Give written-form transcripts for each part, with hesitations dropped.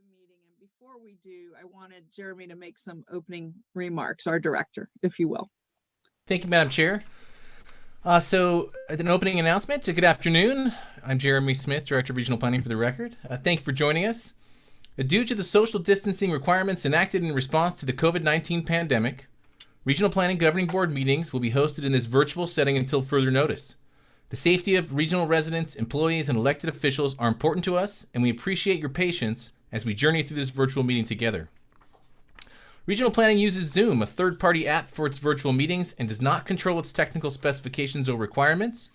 the meeting. And before we do, I wanted Jeremy to make some opening remarks, our director, if you will. Thank you, Madam Chair. So, an opening announcement. Good afternoon. I'm Jeremy Smith, Director of Regional Planning for the record. Thank you for joining us. Due to the social distancing requirements enacted in response to the COVID-19 pandemic, Regional Planning Governing Board meetings will be hosted in this virtual setting until further notice. The safety of regional residents, employees, and elected officials are important to us, and we appreciate your patience as we journey through this virtual meeting together. Regional Planning uses Zoom, a third-party app for its virtual meetings, and does not control its technical specifications or requirements.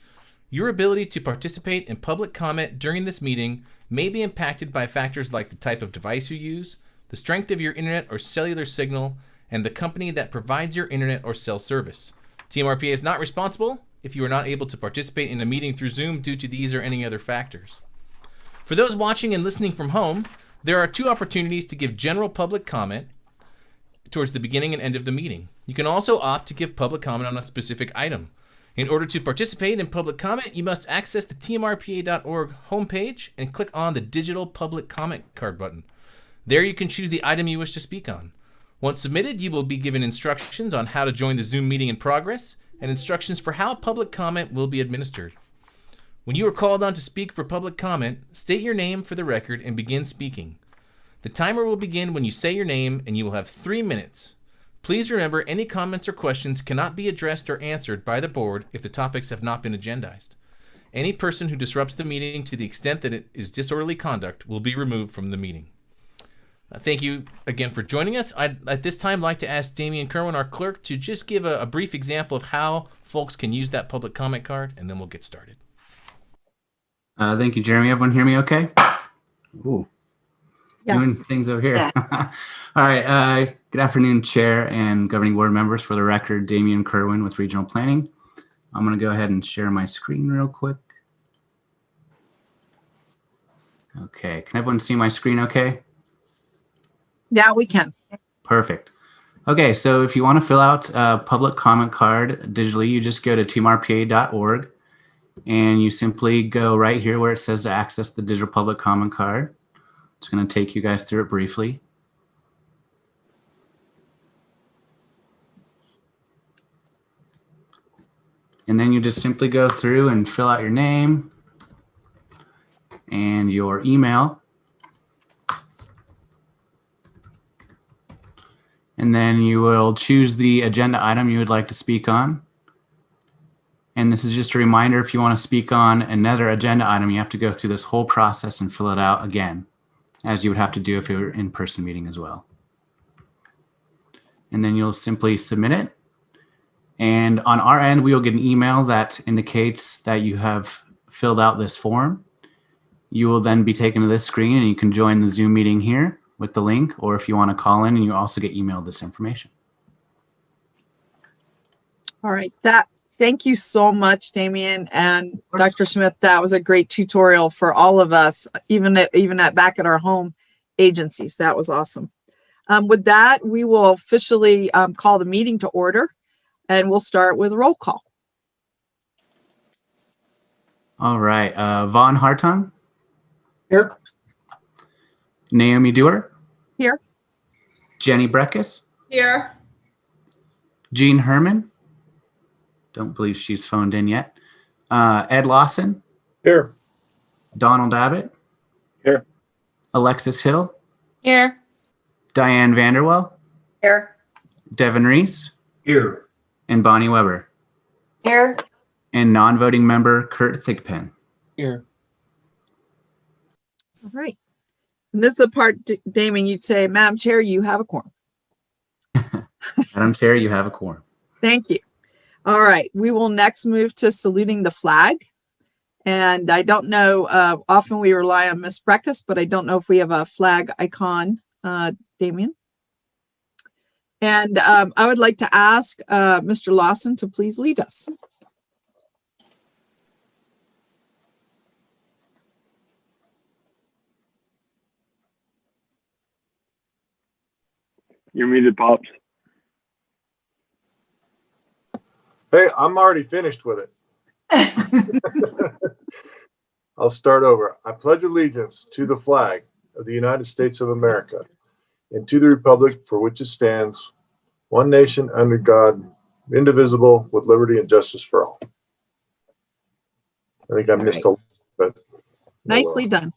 Your ability to participate in public comment during this meeting may be impacted by factors like the type of device you use, the strength of your internet or cellular signal, and the company that provides your internet or cell service. TMRPA is not responsible if you are not able to participate in a meeting through Zoom due to these or any other factors. For those watching and listening from home, there are 2 opportunities to give general public comment towards the beginning and end of the meeting. You can also opt to give public comment on a specific item. In order to participate in public comment, you must access the tmrpa.org homepage and click on the digital public comment card button. There you can choose the item you wish to speak on. Once submitted, you will be given instructions on how to join the Zoom meeting in progress and instructions for how public comment will be administered. When you are called on to speak for public comment, state your name for the record and begin speaking. The timer will begin when you say your name, and you will have 3 minutes. Please remember, any comments or questions cannot be addressed or answered by the board if the topics have not been agendized. Any person who disrupts the meeting to the extent that it is disorderly conduct will be removed from the meeting. Thank you again for joining us. I'd at this time like to ask Damian Kerwin, our clerk, to just give a brief example of how folks can use that public comment card, and then we'll get started. Thank you, Jeremy. Everyone hear me okay? Ooh. Yes. Doing things over here. All right. Good afternoon, Chair and Governing Board members. For the record, Damian Kerwin with Regional Planning. I'm going to go ahead and share my screen real quick. Okay. Can everyone see my screen okay? Yeah, we can. Perfect. Okay. So if you want to fill out a public comment card digitally, you just go to tmrpa.org and you simply go right here where it says to access the digital public comment card. It's going to take you guys through it briefly. And then you just simply go through and fill out your name and your email. And then you will choose the agenda item you would like to speak on. And this is just a reminder, if you want to speak on another agenda item, you have to go through this whole process and fill it out again, as you would have to do if it were an in-person meeting as well. And then you'll simply submit it. And on our end, we will get an email that indicates that you have filled out this form. You will then be taken to this screen and you can join the Zoom meeting here with the link, or if you want to call in, and you also get emailed this information. All right. Thank you so much, Damian and Dr. Smith. That was a great tutorial for all of us, even back at our home agencies. That was awesome. With that, we will officially call the meeting to order, and we'll start with a roll call. All right. Vaughn Hartung. Here. Naomi Dewar. Here. Jenny Breckus. Here. Jean Herman. Don't believe she's phoned in yet. Ed Lawson. Here. Donald Abbott. Here. Alexis Hill. Here. Diane Vanderwell. Here. Devin Reese. Here. And Bonnie Weber. Here. And non-voting member Kurt Thigpen. Here. All right. And this is the part, Damon, you'd say, Madam Chair, you have a quorum. Madam Chair, you have a quorum. Thank you. All right. We will next move to saluting the flag. And I don't know, often we rely on Ms. Breckus, but I don't know if we have a flag icon, Damien. And I would like to ask Mr. Lawson to please lead us. You're muted, Pops. Hey, I'm already finished with it. I'll start over. I pledge allegiance to the flag of the United States of America and to the republic for which it stands, one nation under God, indivisible, with liberty and justice for all. I think I missed a, but Nicely done.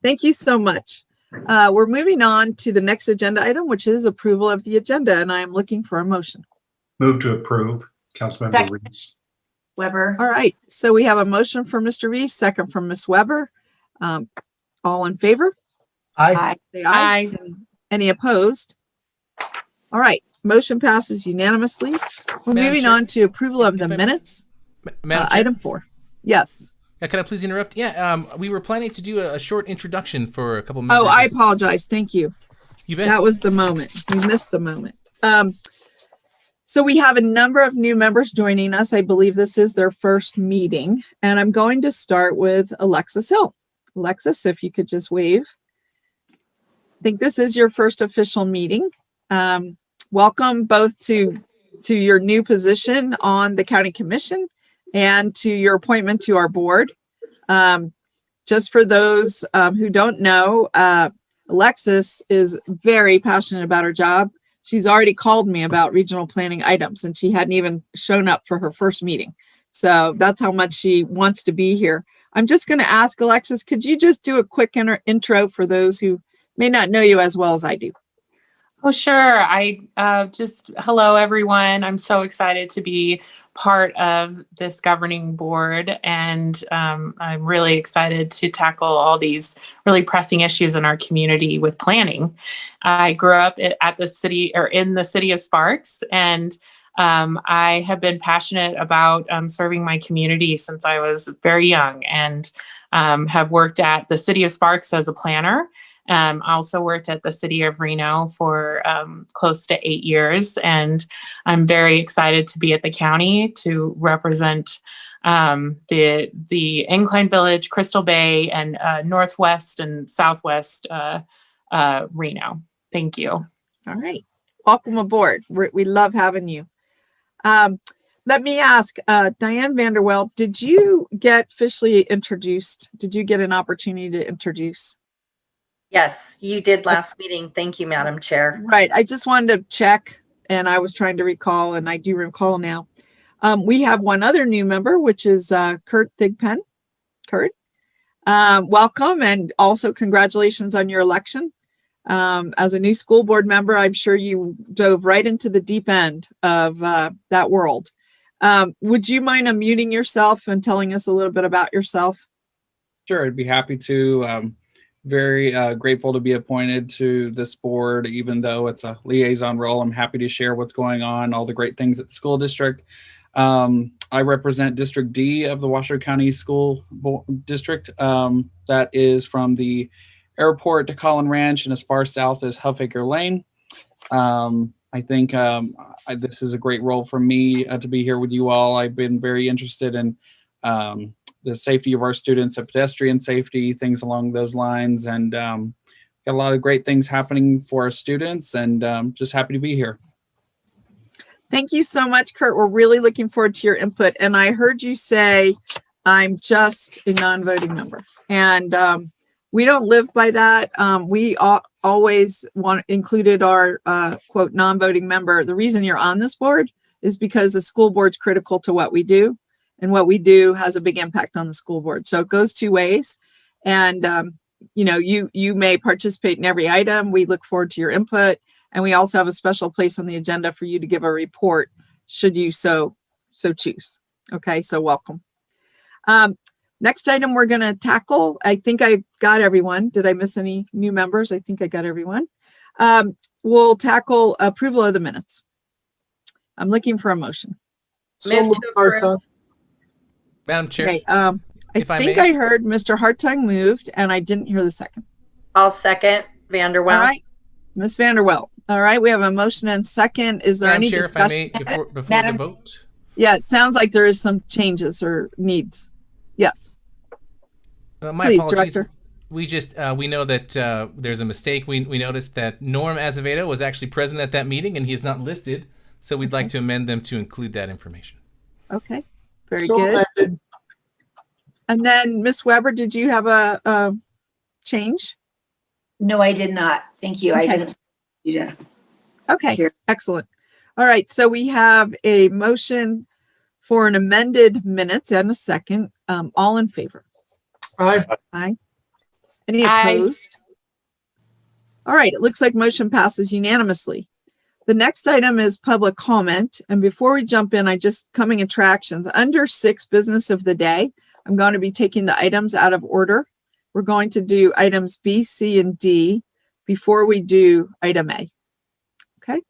Thank you so much. We're moving on to the next agenda item, which is approval of the agenda, and I am looking for a motion. Move to approve. Councilmember Second. Reese. Weber. All right, so we have a motion from Mr. Reese, second from Ms. Weber. All in favor? Aye. Say aye. Any opposed? All right, motion passes unanimously. We're Madam moving Chair, on to approval of the if I may- minutes. Madam Chair? Item 4. Yes. Yeah, can I please interrupt? Yeah, we were planning to do a short introduction for a couple members. Oh, I apologize. Thank you. You bet. That was the moment. We missed the moment. So we have a number of new members joining us. I believe this is their first meeting, and I'm going to start with Alexis Hill. Alexis, if you could just wave. I think this is your first official meeting. Welcome both to your new position on the county commission and to your appointment to our board. Just for those who don't know, Alexis is very passionate about her job. She's already called me about regional planning items, and she hadn't even shown up for her first meeting. So that's how much she wants to be here. I'm just going to ask Alexis, could you just do a quick intro for those who may not know you as well as I do? Oh, sure. Hello, everyone. I'm so excited to be part of this governing board, and I'm really excited to tackle all these really pressing issues in our community with planning. I grew up at the city, or in the city of Sparks, and I have been passionate about serving my community since I was very young, and have worked at the city of Sparks as a planner. I also worked at the city of Reno for close to 8 years, and I'm very excited to be at the county to represent the Incline Village, Crystal Bay, and Northwest and Southwest Reno. Thank you. All right. Welcome aboard. We love having you. Let me ask, Diane Vanderwell, did you get officially introduced? Did you get an opportunity to introduce? Yes, you did last meeting. Thank you, Madam Chair. Right. I just wanted to check, and I was trying to recall, and I do recall now. We have one other new member, which is Kurt Thigpen. Kurt, welcome, and also congratulations on your election. As a new school board member, I'm sure you dove right into the deep end of that world. Would you mind unmuting yourself and telling us a little bit about yourself? Sure, I'd be happy to. Very grateful to be appointed to this board, even though it's a liaison role. I'm happy to share what's going on, all the great things at the school district. I represent District D of the Washoe County School District. That is from the airport to Collin Ranch and as far south as Huffaker Lane. I think this is a great role for me to be here with you all. I've been very interested in the safety of our students, and pedestrian safety, things along those lines, and got a lot of great things happening for our students, and just happy to be here. Thank you so much, Kurt. We're really looking forward to your input. And I heard you say, I'm just a non-voting member. And we don't live by that. We always included our quote non-voting member. The reason you're on this board is because the school board's critical to what we do. And what we do has a big impact on the school board. So it goes two ways. And, you may participate in every item. We look forward to your input. And we also have a special place on the agenda for you to give a report should you so choose. Okay, so welcome. Next item we're going to tackle, I think I got everyone. Did I miss any new members? I think I got everyone. We'll tackle approval of the minutes. I'm looking for a motion. Move to approve. Madam Chair, Okay, I if I think may. I heard Mr. Hartung moved and I didn't hear the second. I'll second. Vanderwell. All right, Ms. Vanderwell. All right, we have a motion and second. Is there Madam any Chair, if I may, discussion? before Madam- the vote. Yeah, it sounds like there is some changes or needs. Yes, My please, apologies. Director. We just we know that there's a mistake. We noticed that Norm Azevedo was actually present at that meeting and he is not listed. So we'd like to amend them to include that information. Okay, very good. And then Ms. Weber, did you have a change? No, I did not. Thank you. I Okay. didn't. Yeah. Okay, Here. excellent. All right, so we have a motion for an amended minutes and a second. All in favor? Aye. Aye. Any Aye. opposed? All right, it looks like motion passes unanimously. The next item is public comment. And before we jump in, I just coming attractions under 6 business of the day. I'm going to be taking the items out of order. We're going to do items B, C, and D before we do item A. Okay.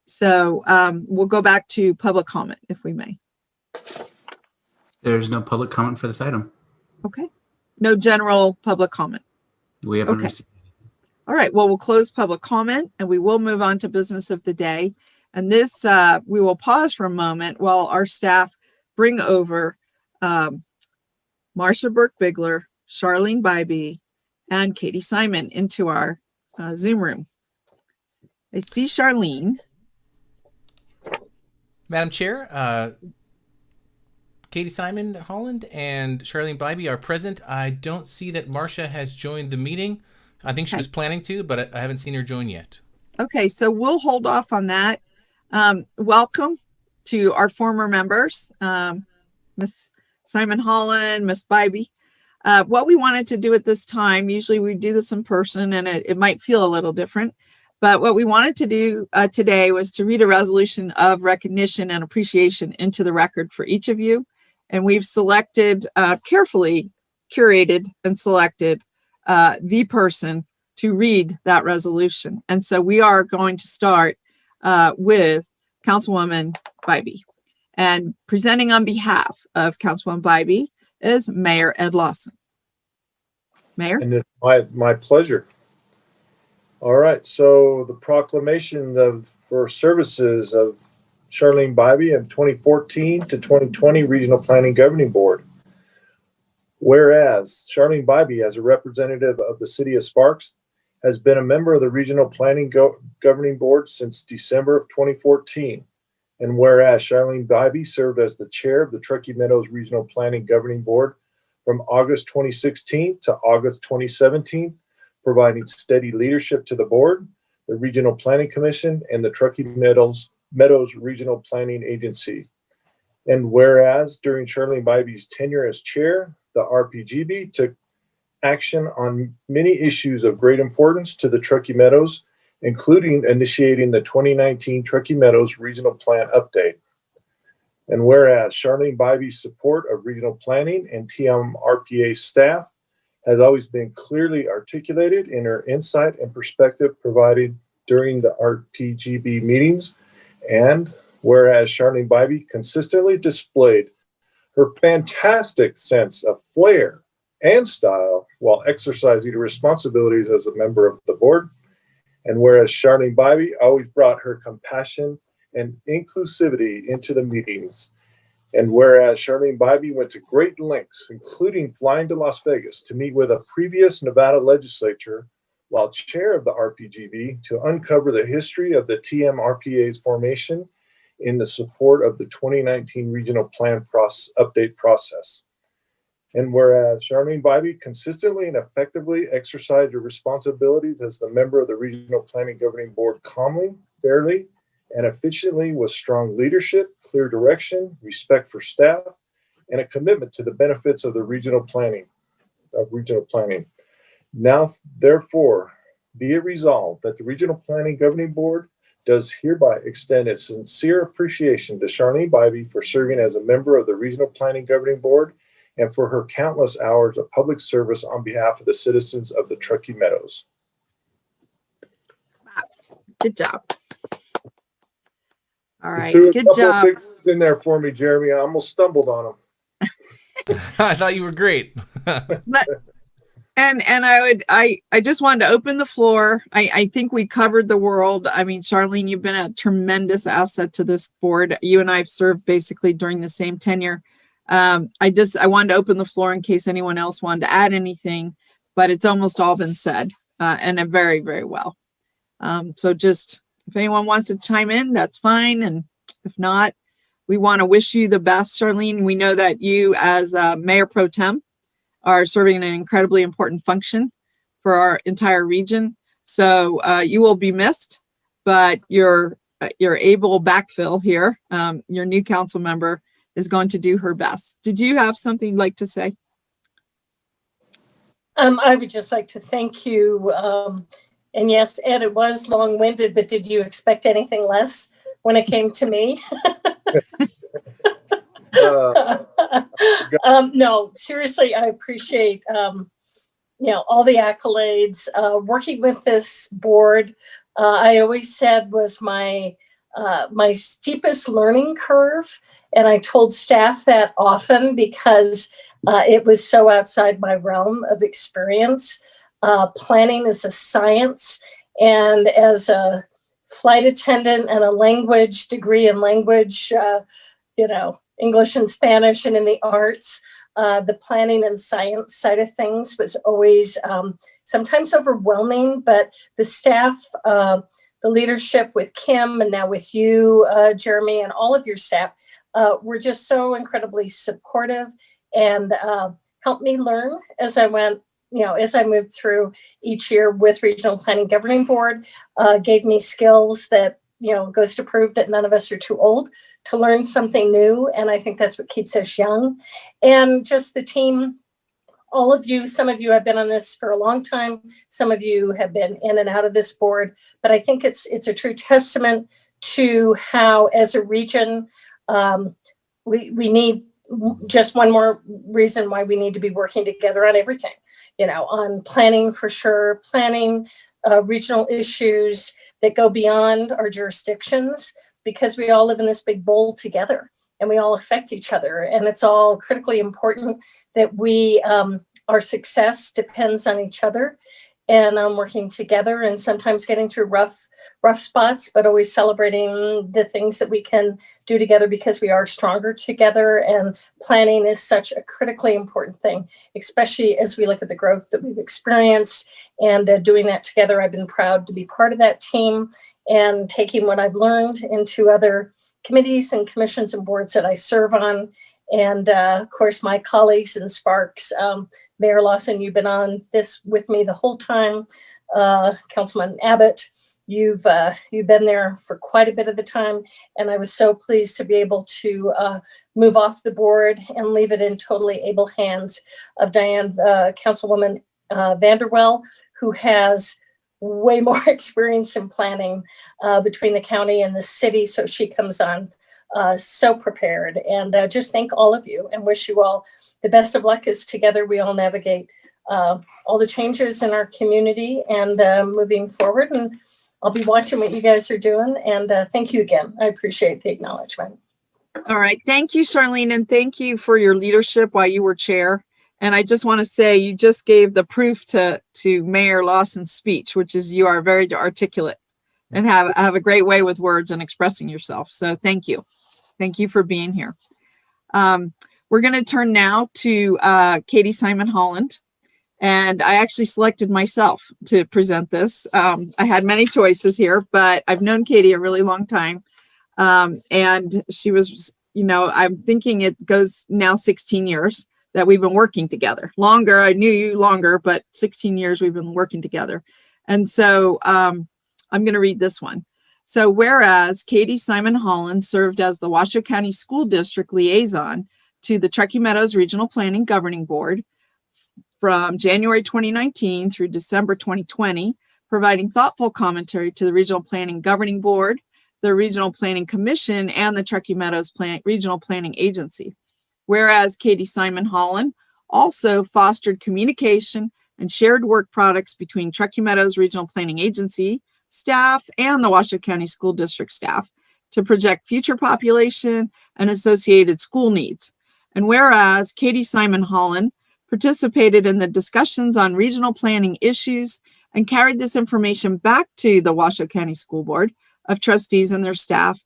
So we'll go back to public comment if we may. There's no public comment for this item. Okay. No general public comment. We haven't Okay. received. All right, well, we'll close public comment and we will move on to business of the day. And this, we will pause for a moment while our staff bring over Marcia Burke-Bigler, Charlene Bybee, and Katie Simon into our Zoom room. I see Charlene. Madam Chair, Katie Simon Holland and Charlene Bybee are present. I don't see that Marcia has joined the meeting. I think she Okay. was planning to, but I haven't seen her join yet. Okay, so we'll hold off on that. Welcome to our former members, Miss Simon Holland, Miss Bybee. What we wanted to do at this time, usually we do this in person and it might feel a little different, but what we wanted to do today was to read a resolution of recognition and appreciation into the record for each of you. And we've selected, carefully curated and selected the person to read that resolution. And so we are going to start with Councilwoman Bybee. And presenting on behalf of Councilwoman Bybee is Mayor Ed Lawson. Mayor? And it's my pleasure. All right, so the proclamation for services of Charlene Bybee of 2014 to 2020 Regional Planning Governing Board. Whereas Charlene Bybee, as a representative of the city of Sparks, has been a member of the Regional Planning Governing Board since December of 2014. And whereas Charlene Bybee served as the chair of the Truckee Meadows Regional Planning Governing Board from August 2016 to August 2017, providing steady leadership to the board, the Regional Planning Commission, and the Truckee Meadows Regional Planning Agency. And whereas during Charlene Bybee's tenure as chair, the RPGB took action on many issues of great importance to the Truckee Meadows, including initiating the 2019 Truckee Meadows Regional Plan Update. And whereas Charlene Bybee's support of regional planning and TMRPA staff has always been clearly articulated in her insight and perspective provided during the RPGB meetings. And whereas Charlene Bybee consistently displayed her fantastic sense of flair and style while exercising her responsibilities as a member of the board. And whereas Charlene Bybee always brought her compassion and inclusivity into the meetings. And whereas Charlene Bybee went to great lengths, including flying to Las Vegas to meet with a previous Nevada legislature while chair of the RPGB to uncover the history of the TMRPA's formation in the support of the 2019 regional plan update process. And whereas Charlene Bybee consistently and effectively exercised her responsibilities as the member of the Regional Planning Governing Board calmly, fairly, and efficiently with strong leadership, clear direction, respect for staff, and a commitment to the benefits of the regional planning. Now, therefore, be it resolved that the Regional Planning Governing Board does hereby extend its sincere appreciation to Charlene Bybee for serving as a member of the Regional Planning Governing Board and for her countless hours of public service on behalf of the citizens of the Truckee Meadows. Good job. All You right, threw a good couple of job. big words in there for me, Jeremy. I almost stumbled on them. I thought you were great. And I just wanted to open the floor. I think we covered the world. I mean, Charlene, you've been a tremendous asset to this board. You and I have served basically during the same tenure. I wanted to open the floor in case anyone else wanted to add anything, but it's almost all been said, and very, very well. So just, if anyone wants to chime in, that's fine. And if not, we want to wish you the best, Charlene. We know that you as Mayor Pro Tem are serving an incredibly important function for our entire region. So you will be missed, but your able backfill here, your new council member, is going to do her best. Did you have something you'd like to say? I would just like to thank you. And yes, Ed, it was long-winded, but did you expect anything less when it came to me? No, seriously, I appreciate all the accolades. Working with this board, I always said was my steepest learning curve, and I told staff that often because it was so outside my realm of experience. Planning is a science, and as a flight attendant and a language degree in language, English and Spanish and in the arts, the planning and science side of things was always sometimes overwhelming, but the staff, the leadership with Kim and now with you, Jeremy, and all of your staff were just so incredibly supportive and helped me learn as I went, as I moved through each year with Regional Planning Governing Board, gave me skills that, goes to prove that none of us are too old to learn something new. And I think that's what keeps us young. And just the team, all of you, some of you have been on this for a long time. Some of you have been in and out of this board, but I think it's a true testament to how, as a region, we need just one more reason why we need to be working together on everything, on planning for sure, planning regional issues that go beyond our jurisdictions, because we all live in this big bowl together and we all affect each other. And it's all critically important that our success depends on each other and on working together, and sometimes getting through rough spots, but always celebrating the things that we can do together because we are stronger together. And planning is such a critically important thing, especially as we look at the growth that we've experienced, and doing that together. I've been proud to be part of that team and taking what I've learned into other committees and commissions and boards that I serve on. And of course, my colleagues in Sparks, Mayor Lawson, you've been on this with me the whole time. Councilman Abbott, you've been there for quite a bit of the time, and I was so pleased to be able to move off the board and leave it in totally able hands of Diane, Councilwoman Vanderwell, who has way more experience in planning between the county and the city. So she comes on so prepared, and just thank all of you and wish you all the best of luck as together we all navigate all the changes in our community and moving forward. And I'll be watching what you guys are doing. And thank you again. I appreciate the acknowledgement. All right. Thank you, Charlene. And thank you for your leadership while you were chair. And I just want to say, you just gave the proof to Mayor Lawson's speech, which is you are very articulate and have a great way with words and expressing yourself. So thank you. Thank you for being here. We're going to turn now to Katie Simon Holland. And I actually selected myself to present this. I had many choices here, but I've known Katie a really long time. And she was, I'm thinking it goes now 16 years that we've been working together. Longer, I knew you longer, but 16 years we've been working together. And so I'm going to read this one. So whereas Katie Simon Holland served as the Washoe County School District Liaison to the Truckee Meadows Regional Planning Governing Board from January 2019 through December 2020, providing thoughtful commentary to the Regional Planning Governing Board, the Regional Planning Commission, and the Truckee Meadows Regional Planning Agency. Whereas Katie Simon Holland also fostered communication and shared work products between Truckee Meadows Regional Planning Agency staff and the Washoe County School District staff to project future population and associated school needs. And whereas Katie Simon Holland participated in the discussions on regional planning issues and carried this information back to the Washoe County School Board of Trustees and their staff,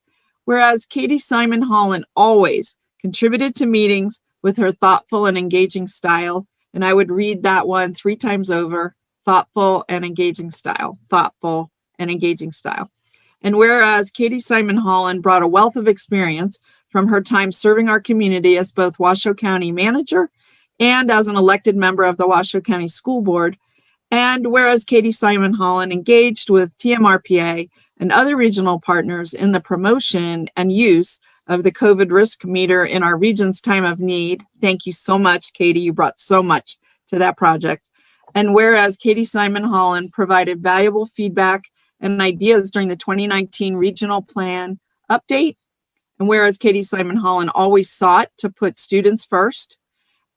whereas Katie Simon Holland always contributed to meetings with her thoughtful and engaging style. And I would read that one 3 times over: thoughtful and engaging style, thoughtful and engaging style. And whereas Katie Simon Holland brought a wealth of experience from her time serving our community as both Washoe County manager and as an elected member of the Washoe County School Board. And whereas Katie Simon Holland engaged with TMRPA and other regional partners in the promotion and use of the COVID risk meter in our region's time of need. Thank you so much, Katie. You brought so much to that project. And whereas Katie Simon Holland provided valuable feedback and ideas during the 2019 regional plan update. And whereas Katie Simon Holland always sought to put students first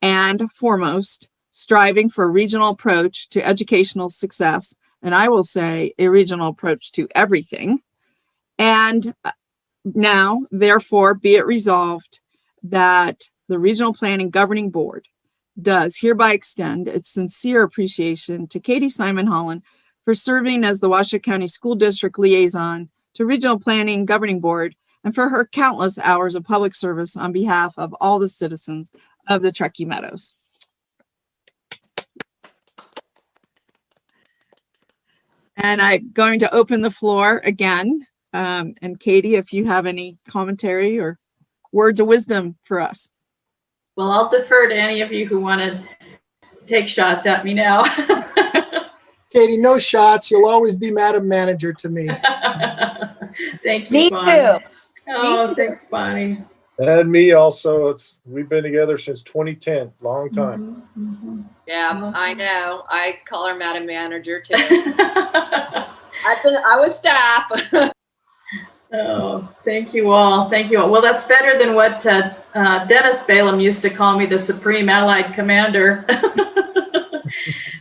and foremost, striving for a regional approach to educational success, and I will say a regional approach to everything. And now, therefore, be it resolved that the Regional Planning Governing Board does hereby extend its sincere appreciation to Katie Simon Holland for serving as the Washoe County School District Liaison to Regional Planning Governing Board and for her countless hours of public service on behalf of all the citizens of the Truckee Meadows. And I'm going to open the floor again. And Katie, if you have any commentary or words of wisdom for us. Well, I'll defer to any of you who want to take shots at me now. Katie, no shots. You'll always be Madam Manager to me. Thank you, Me Bonnie. too. Oh, Me too. thanks, Bonnie. And me also. We've been together since 2010, long time. Yeah, I know. I call her Madam Manager too. I was staff. Oh, thank you all. Thank you all. Well, that's better than what Dennis Balaam used to call me, the Supreme Allied Commander.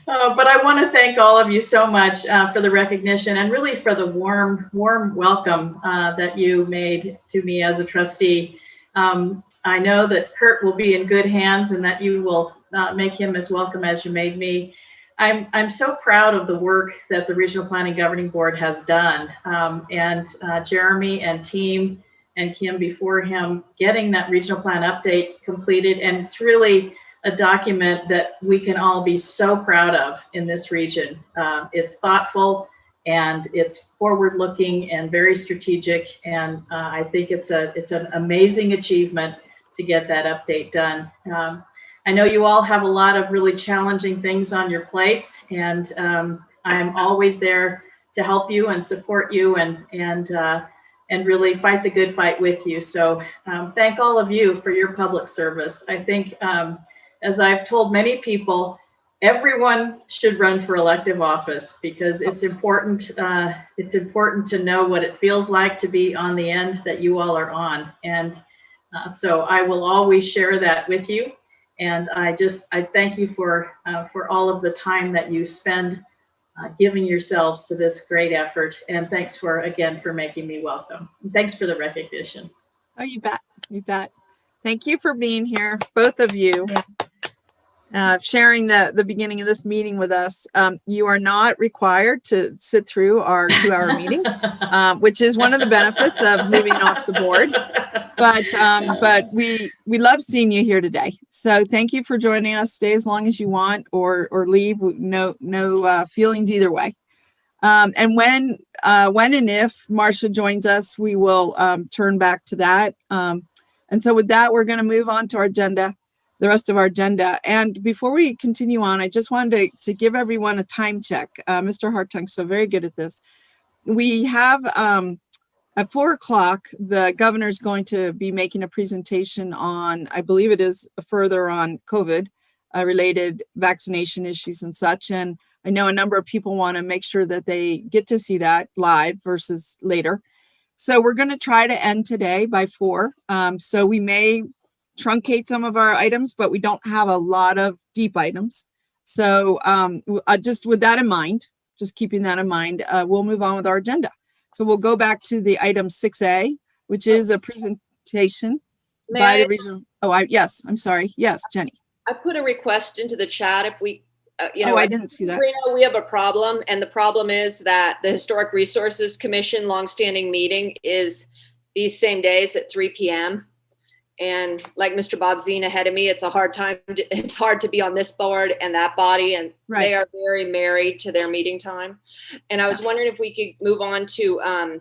But I want to thank all of you so much for the recognition and really for the warm welcome that you made to me as a trustee. I know that Kurt will be in good hands and that you will make him as welcome as you made me. I'm so proud of the work that the Regional Planning Governing Board has done, and Jeremy and team and Kim before him getting that regional plan update completed. And it's really a document that we can all be so proud of in this region. It's thoughtful and it's forward-looking and very strategic. And I think it's an amazing achievement to get that update done. I know you all have a lot of really challenging things on your plates, and I'm always there to help you and support you and really fight the good fight with you. So thank all of you for your public service. I think, as I've told many people, everyone should run for elective office because it's important. It's important to know what it feels like to be on the end that you all are on, and so I will always share that with you. And I thank you for all of the time that you spend giving yourselves to this great effort. And thanks again for making me welcome. And thanks for the recognition. Oh, you bet. You bet. Thank you for being here, both of you, sharing the beginning of this meeting with us. You are not required to sit through our 2-hour meeting, which is one of the benefits of moving off the board. But we love seeing you here today. So thank you for joining us. Stay as long as you want or leave. No feelings either way. And when and if Marcia joins us, we will turn back to that. And so with that, we're going to move on to our agenda, the rest of our agenda. And before we continue on, I just wanted to give everyone a time check. Mr. Hartung, so very good at this. We have at 4 o'clock, the governor is going to be making a presentation on, I believe it is further on COVID related vaccination issues and such. And I know a number of people want to make sure that they get to see that live versus later. So we're going to try to end today by 4. So we may truncate some of our items, but we don't have a lot of deep items. So just with that in mind, just keeping that in mind, we'll move on with our agenda. So we'll go back to the item 6A, which is a presentation by the regional. Yes, I'm sorry. Yes, Jenny. I put a request into the chat if we, I didn't see that. We have a problem, and the problem is that the Historic Resources Commission longstanding meeting is these same days at 3 p.m. And like Mr. Bob Zine ahead of me, it's hard to be on this board and that body, and They are very married to their meeting time. And I was wondering if we could move on to I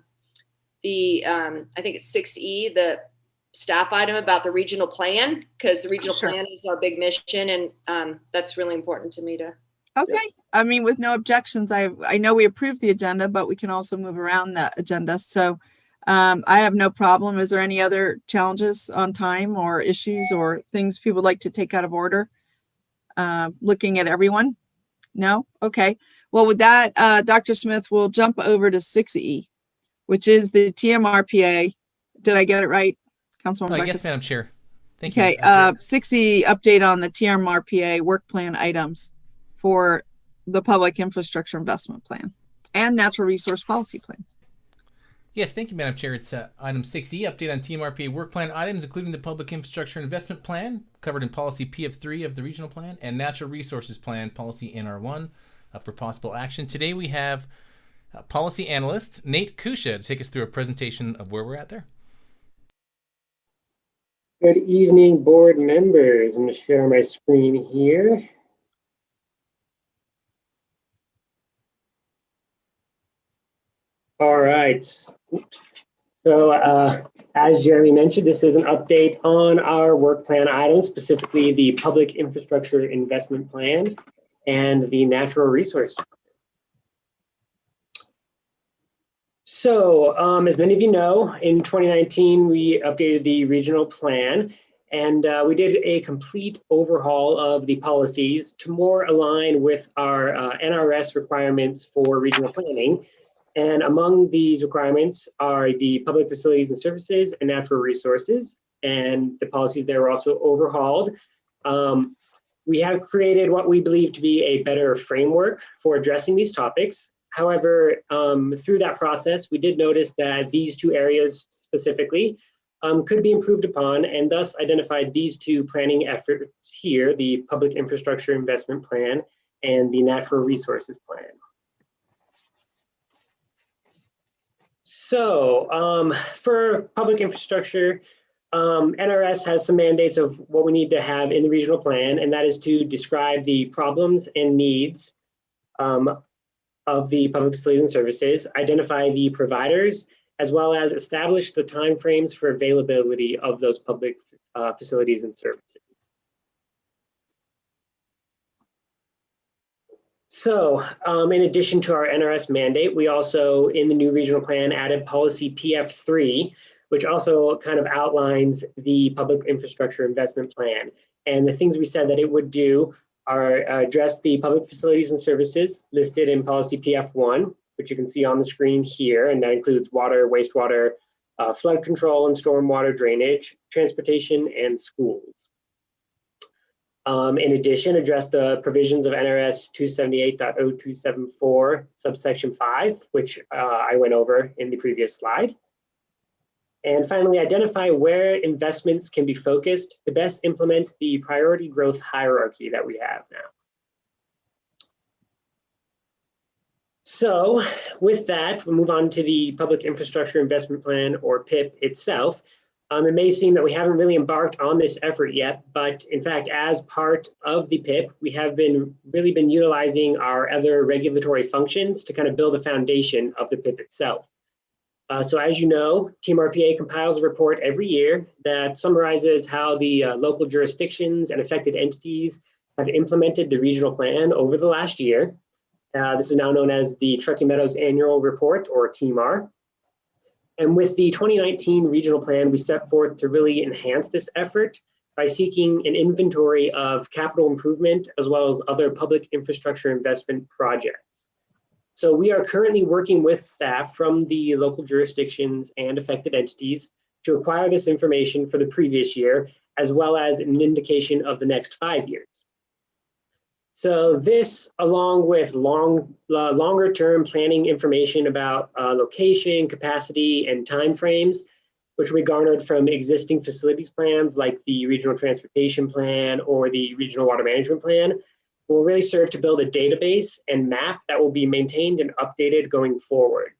think it's 6E, the staff item about the regional plan, because the regional plan is our big mission, and that's really important to me to. Okay, I mean, with no objections, I know we approved the agenda, but we can also move around that agenda. So I have no problem. Is there any other challenges on time or issues or things people would like to take out of order? Looking at everyone? No? Okay. Well, with that, Dr. Smith, we'll jump over to 6E, which is the TMRPA. Did I get it right, Councilwoman Yes, Breckus? Madam Chair. Thank Okay, you. Madam Chair. 6E update on the TMRPA work plan items for the Public Infrastructure Investment Plan and Natural Resource Policy Plan. Yes, thank you, Madam Chair. It's item 6E, update on TMRPA work plan items, including the Public Infrastructure Investment Plan, covered in policy PF3 of the regional plan, and Natural Resources Plan, policy NR1, for possible action. Today we have policy analyst Nate Kusha to take us through a presentation of where we're at there. Good evening, board members. I'm going to share my screen here. All right. So as Jeremy mentioned, this is an update on our work plan items, specifically the Public Infrastructure Investment Plan and the Natural Resource. So as many of you know, in 2019, we updated the regional plan, and we did a complete overhaul of the policies to more align with our NRS requirements for regional planning. And among these requirements are the public facilities and services and natural resources, and the policies there were also overhauled. We have created what we believe to be a better framework for addressing these topics. However, through that process, we did notice that these two areas specifically could be improved upon, and thus identified these two planning efforts here, the Public Infrastructure Investment Plan and the Natural Resources Plan. So for public infrastructure, NRS has some mandates of what we need to have in the regional plan, and that is to describe the problems and needs of the public facilities and services, identify the providers, as well as establish the timeframes for availability of those public facilities and services. So in addition to our NRS mandate, we also, in the new regional plan, added policy PF3, which also kind of outlines the Public Infrastructure Investment Plan. And the things we said that it would do are address the public facilities and services listed in policy PF1, which you can see on the screen here, and that includes water, wastewater, flood control and stormwater drainage, transportation, and schools. In addition, address the provisions of NRS 278.0274 subsection 5, which I went over in the previous slide. And finally, identify where investments can be focused to best implement the priority growth hierarchy that we have now. So with that, we'll move on to the Public Infrastructure Investment Plan, or PIP, itself. It may seem that we haven't really embarked on this effort yet, but in fact, as part of the PIP, we have really been utilizing our other regulatory functions to kind of build a foundation of the PIP itself. So as you know, TMRPA compiles a report every year that summarizes how the local jurisdictions and affected entities have implemented the regional plan over the last year. This is now known as the Truckee Meadows Annual Report, or TMAR. And with the 2019 regional plan, we set forth to really enhance this effort by seeking an inventory of capital improvement as well as other public infrastructure investment projects. So we are currently working with staff from the local jurisdictions and affected entities to acquire this information for the previous year, as well as an indication of the next 5 years. So this, along with longer term planning information about location, capacity, and timeframes, which we garnered from existing facilities plans like the Regional Transportation Plan or the Regional Water Management Plan, will really serve to build a database and map that will be maintained and updated going forward.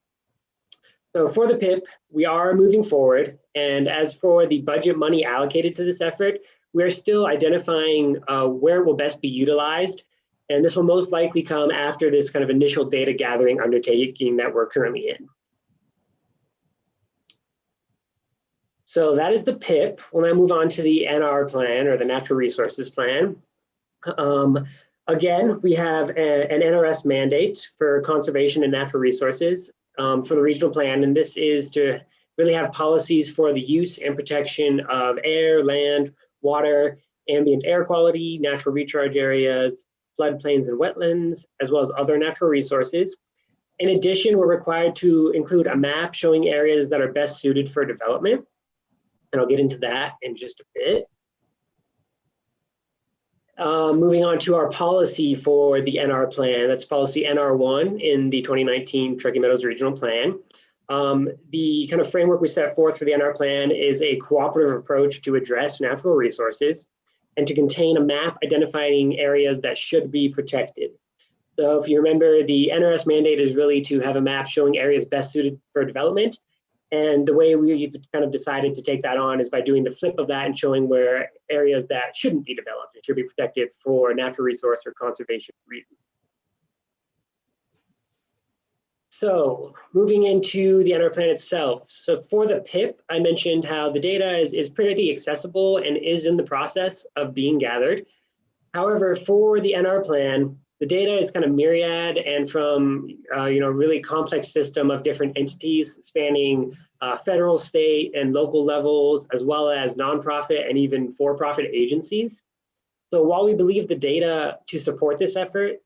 So for the PIP, we are moving forward. And as for the budget money allocated to this effort, we're still identifying where it will best be utilized. And this will most likely come after this kind of initial data gathering undertaking that we're currently in. So that is the PIP. We'll now move on to the NR plan, or the Natural Resources Plan. Again, we have an NRS mandate for conservation and natural resources for the regional plan, and this is to really have policies for the use and protection of air, land, water, ambient air quality, natural recharge areas, floodplains and wetlands, as well as other natural resources. In addition, we're required to include a map showing areas that are best suited for development, and I'll get into that in just a bit. Moving on to our policy for the NR plan, that's policy NR1 in the 2019 Truckee Meadows Regional Plan. The kind of framework we set forth for the NR plan is a cooperative approach to address natural resources and to contain a map identifying areas that should be protected. So if you remember, the NRS mandate is really to have a map showing areas best suited for development. And the way we've kind of decided to take that on is by doing the flip of that and showing where areas that shouldn't be developed and should be protected for natural resource or conservation reasons. So moving into the NR plan itself. So for the PIP, I mentioned how the data is pretty accessible and is in the process of being gathered. However, for the NR plan, the data is kind of myriad and from really complex system of different entities spanning federal, state, and local levels, as well as nonprofit and even for-profit agencies. So while we believe the data to support this effort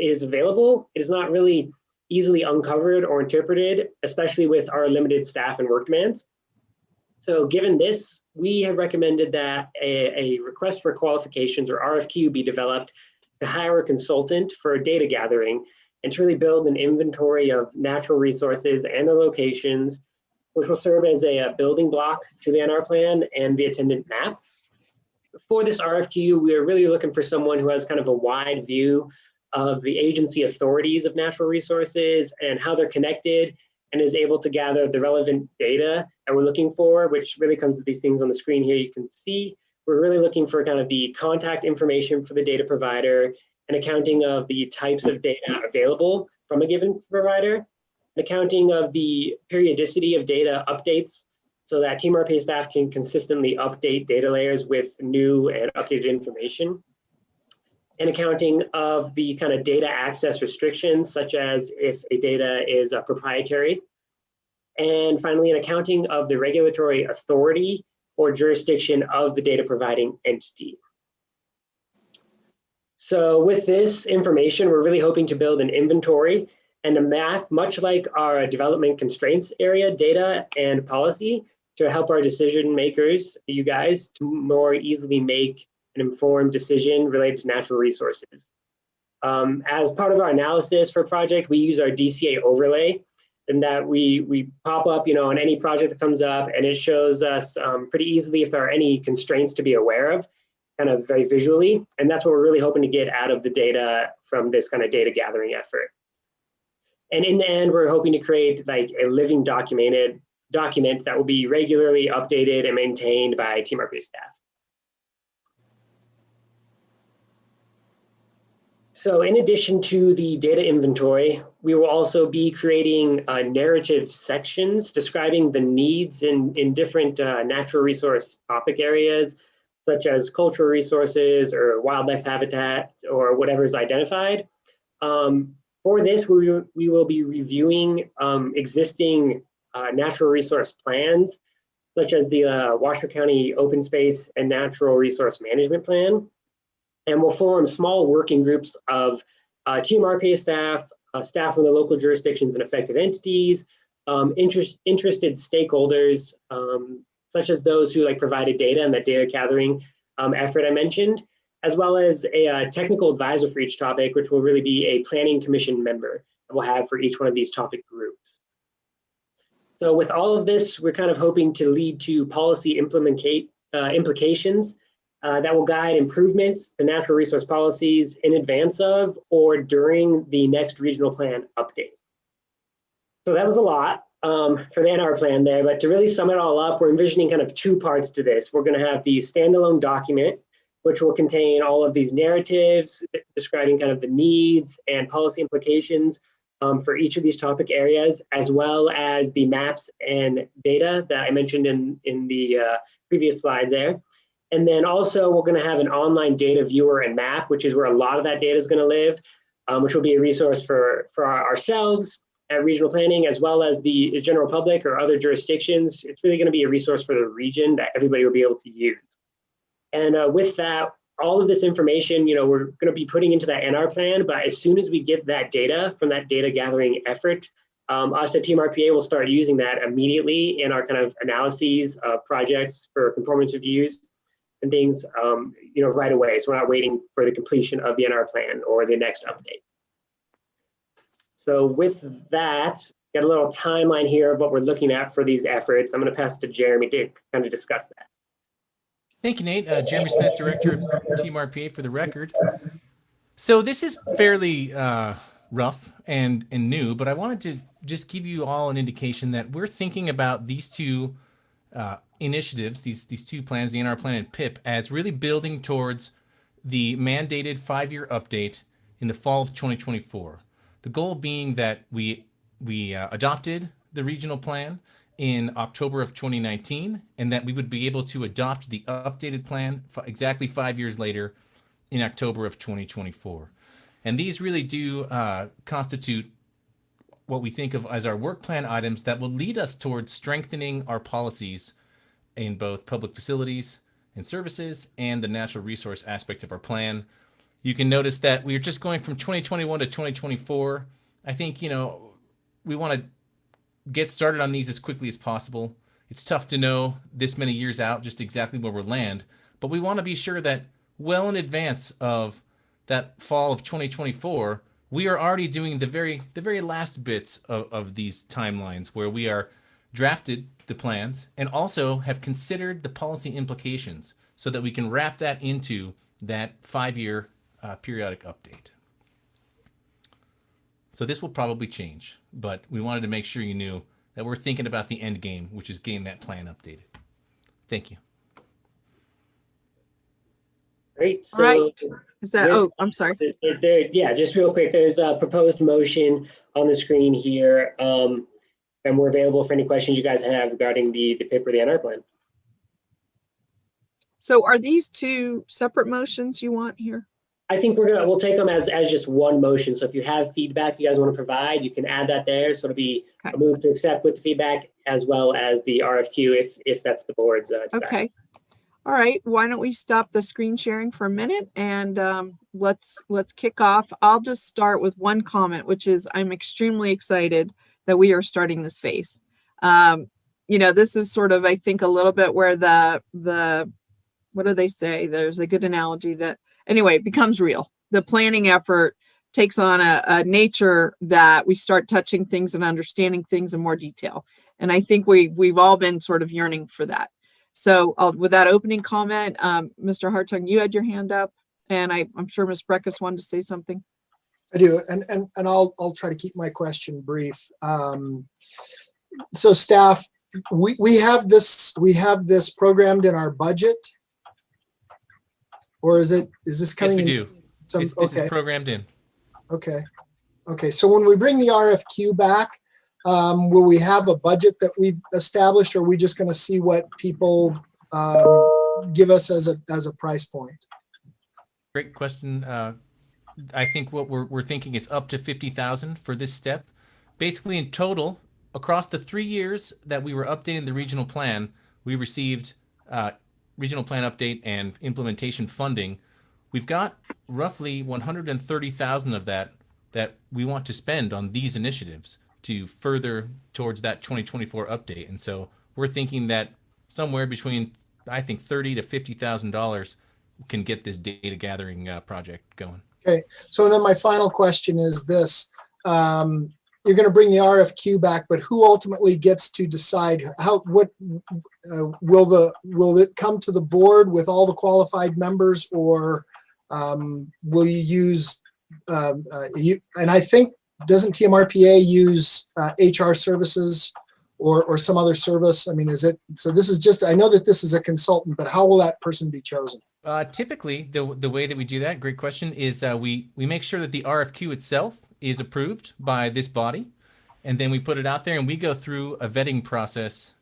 is available, it is not really easily uncovered or interpreted, especially with our limited staff and work demands. So given this, we have recommended that a request for qualifications or RFQ be developed to hire a consultant for data gathering and to really build an inventory of natural resources and their locations, which will serve as a building block to the NR plan and the attendant map. For this RFQ, we are really looking for someone who has kind of a wide view of the agency authorities of natural resources and how they're connected, and is able to gather the relevant data that we're looking for, which really comes with these things on the screen here you can see. We're really looking for kind of the contact information for the data provider, an accounting of the types of data available from a given provider, an accounting of the periodicity of data updates so that Team RPA staff can consistently update data layers with new and updated information, an accounting of the kind of data access restrictions, such as if a data is proprietary, and finally, an accounting of the regulatory authority or jurisdiction of the data providing entity. So with this information, we're really hoping to build an inventory and a map, much like our development constraints area data and policy, to help our decision makers, you guys, to more easily make an informed decision related to natural resources. As part of our analysis for project, we use our DCA overlay, and that we pop up, on any project that comes up, and it shows us pretty easily if there are any constraints to be aware of, kind of very visually. And that's what we're really hoping to get out of the data from this kind of data gathering effort. And in the end, we're hoping to create like a living document that will be regularly updated and maintained by Team RPA staff. So in addition to the data inventory, we will also be creating narrative sections describing the needs in different natural resource topic areas, such as cultural resources or wildlife habitat or whatever is identified. For this, we will be reviewing existing natural resource plans, such as the Washoe County Open Space and Natural Resource Management Plan. And we'll form small working groups of Team RPA staff, staff from the local jurisdictions and affected entities, interested stakeholders, such as those who provided data and that data gathering effort I mentioned, as well as a technical advisor for each topic, which will really be a planning commission member that we'll have for each one of these topic groups. So with all of this, we're kind of hoping to lead to policy implications that will guide improvements to natural resource policies in advance of or during the next regional plan update. So that was a lot for the NR plan there, but to really sum it all up, we're envisioning kind of two parts to this. We're going to have the standalone document, which will contain all of these narratives describing kind of the needs and policy implications for each of these topic areas, as well as the maps and data that I mentioned in the previous slide there. And then also we're going to have an online data viewer and map, which is where a lot of that data is going to live, which will be a resource for ourselves at regional planning, as well as the general public or other jurisdictions. It's really going to be a resource for the region that everybody will be able to use. And with that, all of this information, we're going to be putting into that NR plan, but as soon as we get that data from that data gathering effort, us at Team RPA will start using that immediately in our kind of analyses of projects for conformance reviews and things, right away. So we're not waiting for the completion of the NR plan or the next update. So with that, got a little timeline here of what we're looking at for these efforts. I'm going to pass it to Jeremy to kind of discuss that. Thank you, Nate. Jeremy Smith, Director of Team RPA for the record. So this is fairly rough and new, but I wanted to just give you all an indication that we're thinking about these two initiatives, these two plans, the NR plan and PIP, as really building towards the mandated 5-year update in the fall of 2024. The goal being that we adopted the regional plan in October of 2019, and that we would be able to adopt the updated plan exactly 5 years later in October of 2024. And these really do constitute what we think of as our work plan items that will lead us towards strengthening our policies in both public facilities and services and the natural resource aspect of our plan. You can notice that we're just going from 2021 to 2024. I think, we want to get started on these as quickly as possible. It's tough to know this many years out just exactly where we'll land, but we want to be sure that well in advance of that fall of 2024, we are already doing the very last bits of these timelines where we are drafted the plans and also have considered the policy implications so that we can wrap that into that 5-year periodic update. So this will probably change, but we wanted to make sure you knew that we're thinking about the end game, which is getting that plan updated. Thank you. Great. All right. Is that, I'm sorry. Yeah, just real quick, there's a proposed motion on the screen here, and we're available for any questions you guys have regarding the PIP or the NR plan. So are these two separate motions you want here? I think we'll take them as just one motion. So if you have feedback you guys want to provide, you can add that there. So it'll be a move to accept with feedback as well as the RFQ if that's the board's desire. Okay. All right. Why don't we stop the screen sharing for a minute and let's kick off. I'll just start with one comment, which is I'm extremely excited that we are starting this phase. This is sort of, I think, a little bit where the what do they say? There's a good analogy that anyway, it becomes real. The planning effort takes on a nature that we start touching things and understanding things in more detail. And I think we've all been sort of yearning for that. So with that opening comment, Mr. Hartung, you had your hand up, and I'm sure Ms. Breckus wanted to say something. I do, and I'll try to keep my question brief. So staff, we have this programmed in our budget. Or is this coming in? Yes, we do. This is programmed in. Okay. So when we bring the RFQ back, will we have a budget that we've established, or are we just going to see what people give us as a price point? Great question. I think what we're thinking is up to $50,000 for this step. Basically, in total, across the 3 years that we were updating the regional plan, we received regional plan update and implementation funding. We've got roughly $130,000 of that we want to spend on these initiatives to further towards that 2024 update. And so we're thinking that somewhere between, I think, $30,000 to $50,000 can get this data gathering project going. Okay. So then my final question is this. You're going to bring the RFQ back, but who ultimately gets to decide will it come to the board with all the qualified members, or will you use and I think, doesn't TMRPA use HR services or some other service? I mean, is it, so this is just, I know that this is a consultant, but how will that person be chosen? Typically, the way that we do that, great question, is we make sure that the RFQ itself is approved by this body, and then we put it out there and we go through a vetting process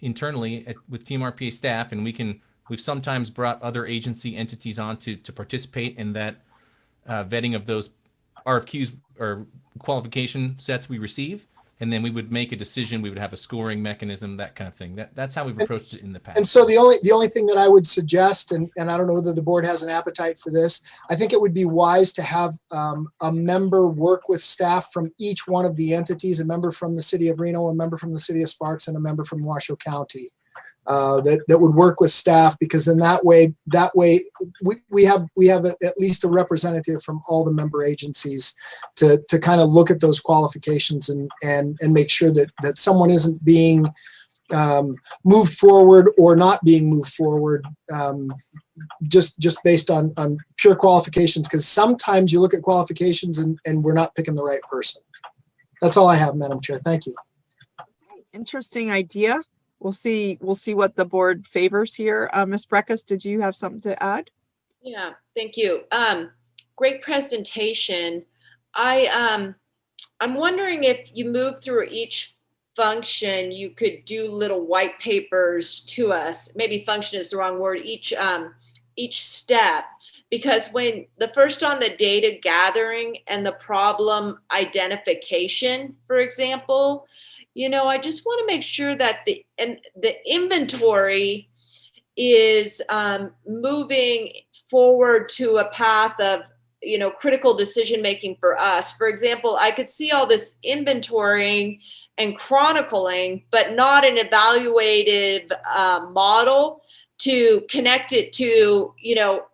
internally with Team RPA staff, and we can We've sometimes brought other agency entities on to participate in that vetting of those RFQs or qualification sets we receive. And then we would make a decision. We would have a scoring mechanism, that kind of thing. That's how we've approached it in the past. And so the only thing that I would suggest, and I don't know whether the board has an appetite for this, I think it would be wise to have a member work with staff from each one of the entities, a member from the city of Reno, a member from the city of Sparks, and a member from Washoe County. That would work with staff, because then that way we have at least a representative from all the member agencies to kind of look at those qualifications and make sure that someone isn't being moved forward or not being moved forward just based on pure qualifications, because sometimes you look at qualifications and we're not picking the right person. That's all I have, Madam Chair. Thank you. Interesting idea. We'll see what the board favors here. Ms. Breckus, did you have something to add? Yeah, thank you. Great presentation. I'm wondering if you move through each function, you could do little white papers to us. Maybe function is the wrong word. Each step, because when the first on the data gathering and the problem identification, for example, I just want to make sure that the inventory is moving forward to a path of, critical decision making for us. For example, I could see all this inventorying and chronicling, but not an evaluative model to connect it to,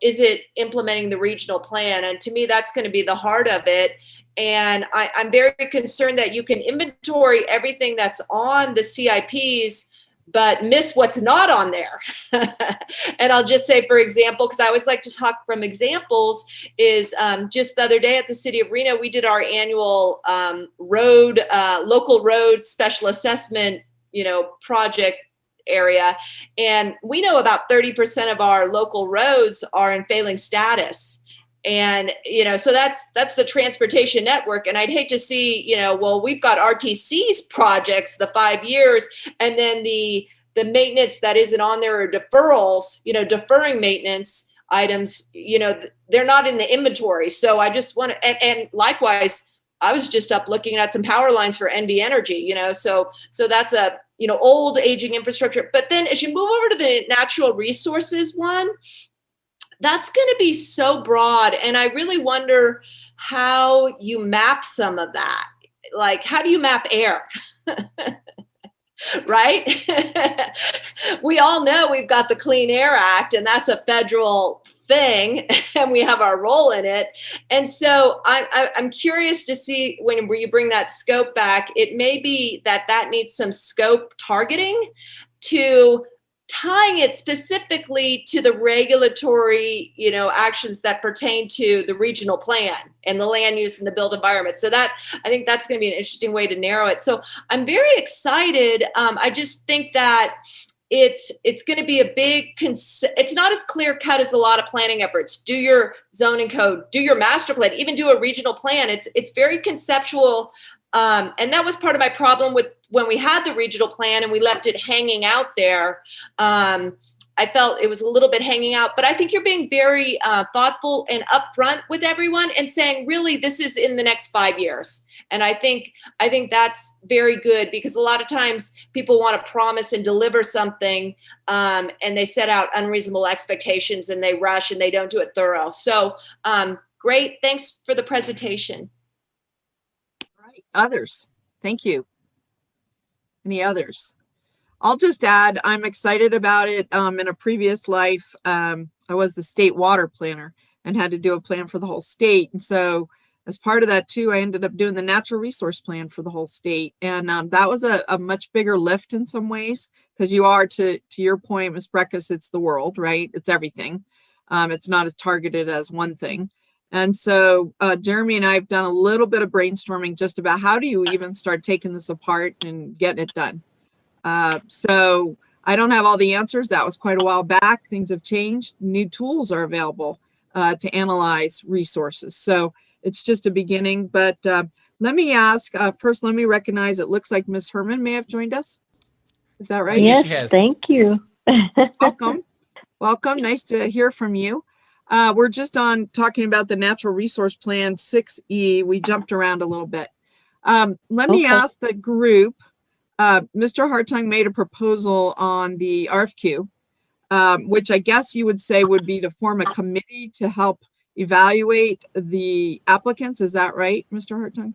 is it implementing the regional plan? And to me, that's going to be the heart of it. And I'm very concerned that you can inventory everything that's on the CIPs, but miss what's not on there. And I'll just say, for example, because I always like to talk from examples, is just the other day at the city of Reno, we did our annual local road special assessment, project area. And we know about 30% of our local roads are in failing status. And, so that's the transportation network. And I'd hate to see, well, we've got RTC's projects, the 5 years, and then the maintenance that isn't on there or deferrals, deferring maintenance items, they're not in the inventory. So I just want to, and likewise, I was just up looking at some power lines for NV Energy, so that's a, old aging infrastructure. But then as you move over to the natural resources one, that's going to be so broad. And I really wonder how you map some of that. Like, how do you map air? Right? We all know we've got the Clean Air Act, and that's a federal thing, and we have our role in it. And so I'm curious to see when you bring that scope back, it may be that needs some scope targeting to tying it specifically to the regulatory, actions that pertain to the regional plan and the land use and the built environment. So that, I think that's going to be an interesting way to narrow it. So I'm very excited. I just think that it's going to be a big, it's not as clear cut as a lot of planning efforts. Do your zoning code, do your master plan, even do a regional plan. It's very conceptual. And that was part of my problem with when we had the regional plan and we left it hanging out there. I felt it was a little bit hanging out, but I think you're being very thoughtful and upfront with everyone and saying, really, this is in the next 5 years. And I think that's very good, because a lot of times people want to promise and deliver something, and they set out unreasonable expectations and they rush and they don't do it thorough. So great. Thanks for the presentation. Others? Thank you. Any others? I'll just add, I'm excited about it. In a previous life, I was the state water planner and had to do a plan for the whole state. And so as part of that too, I ended up doing the natural resource plan for the whole state. And that was a much bigger lift in some ways, because you are, to your point, Ms. Breckus, it's the world, right? It's everything. It's not as targeted as one thing. And so Jeremy and I have done a little bit of brainstorming just about how do you even start taking this apart and getting it done. So I don't have all the answers. That was quite a while back. Things have changed. New tools are available to analyze resources. So it's just a beginning. But let me ask, first, let me recognize, it looks like Ms. Herman may have joined us. Is that right? Yes, thank you. Welcome. Welcome. Nice to hear from you. We're just on talking about the Natural Resource Plan 6E. We jumped around a little bit. Let me ask the group. Mr. Hartung made a proposal on the RFQ, which I guess you would say would be to form a committee to help evaluate the applicants. Is that right, Mr. Hartung?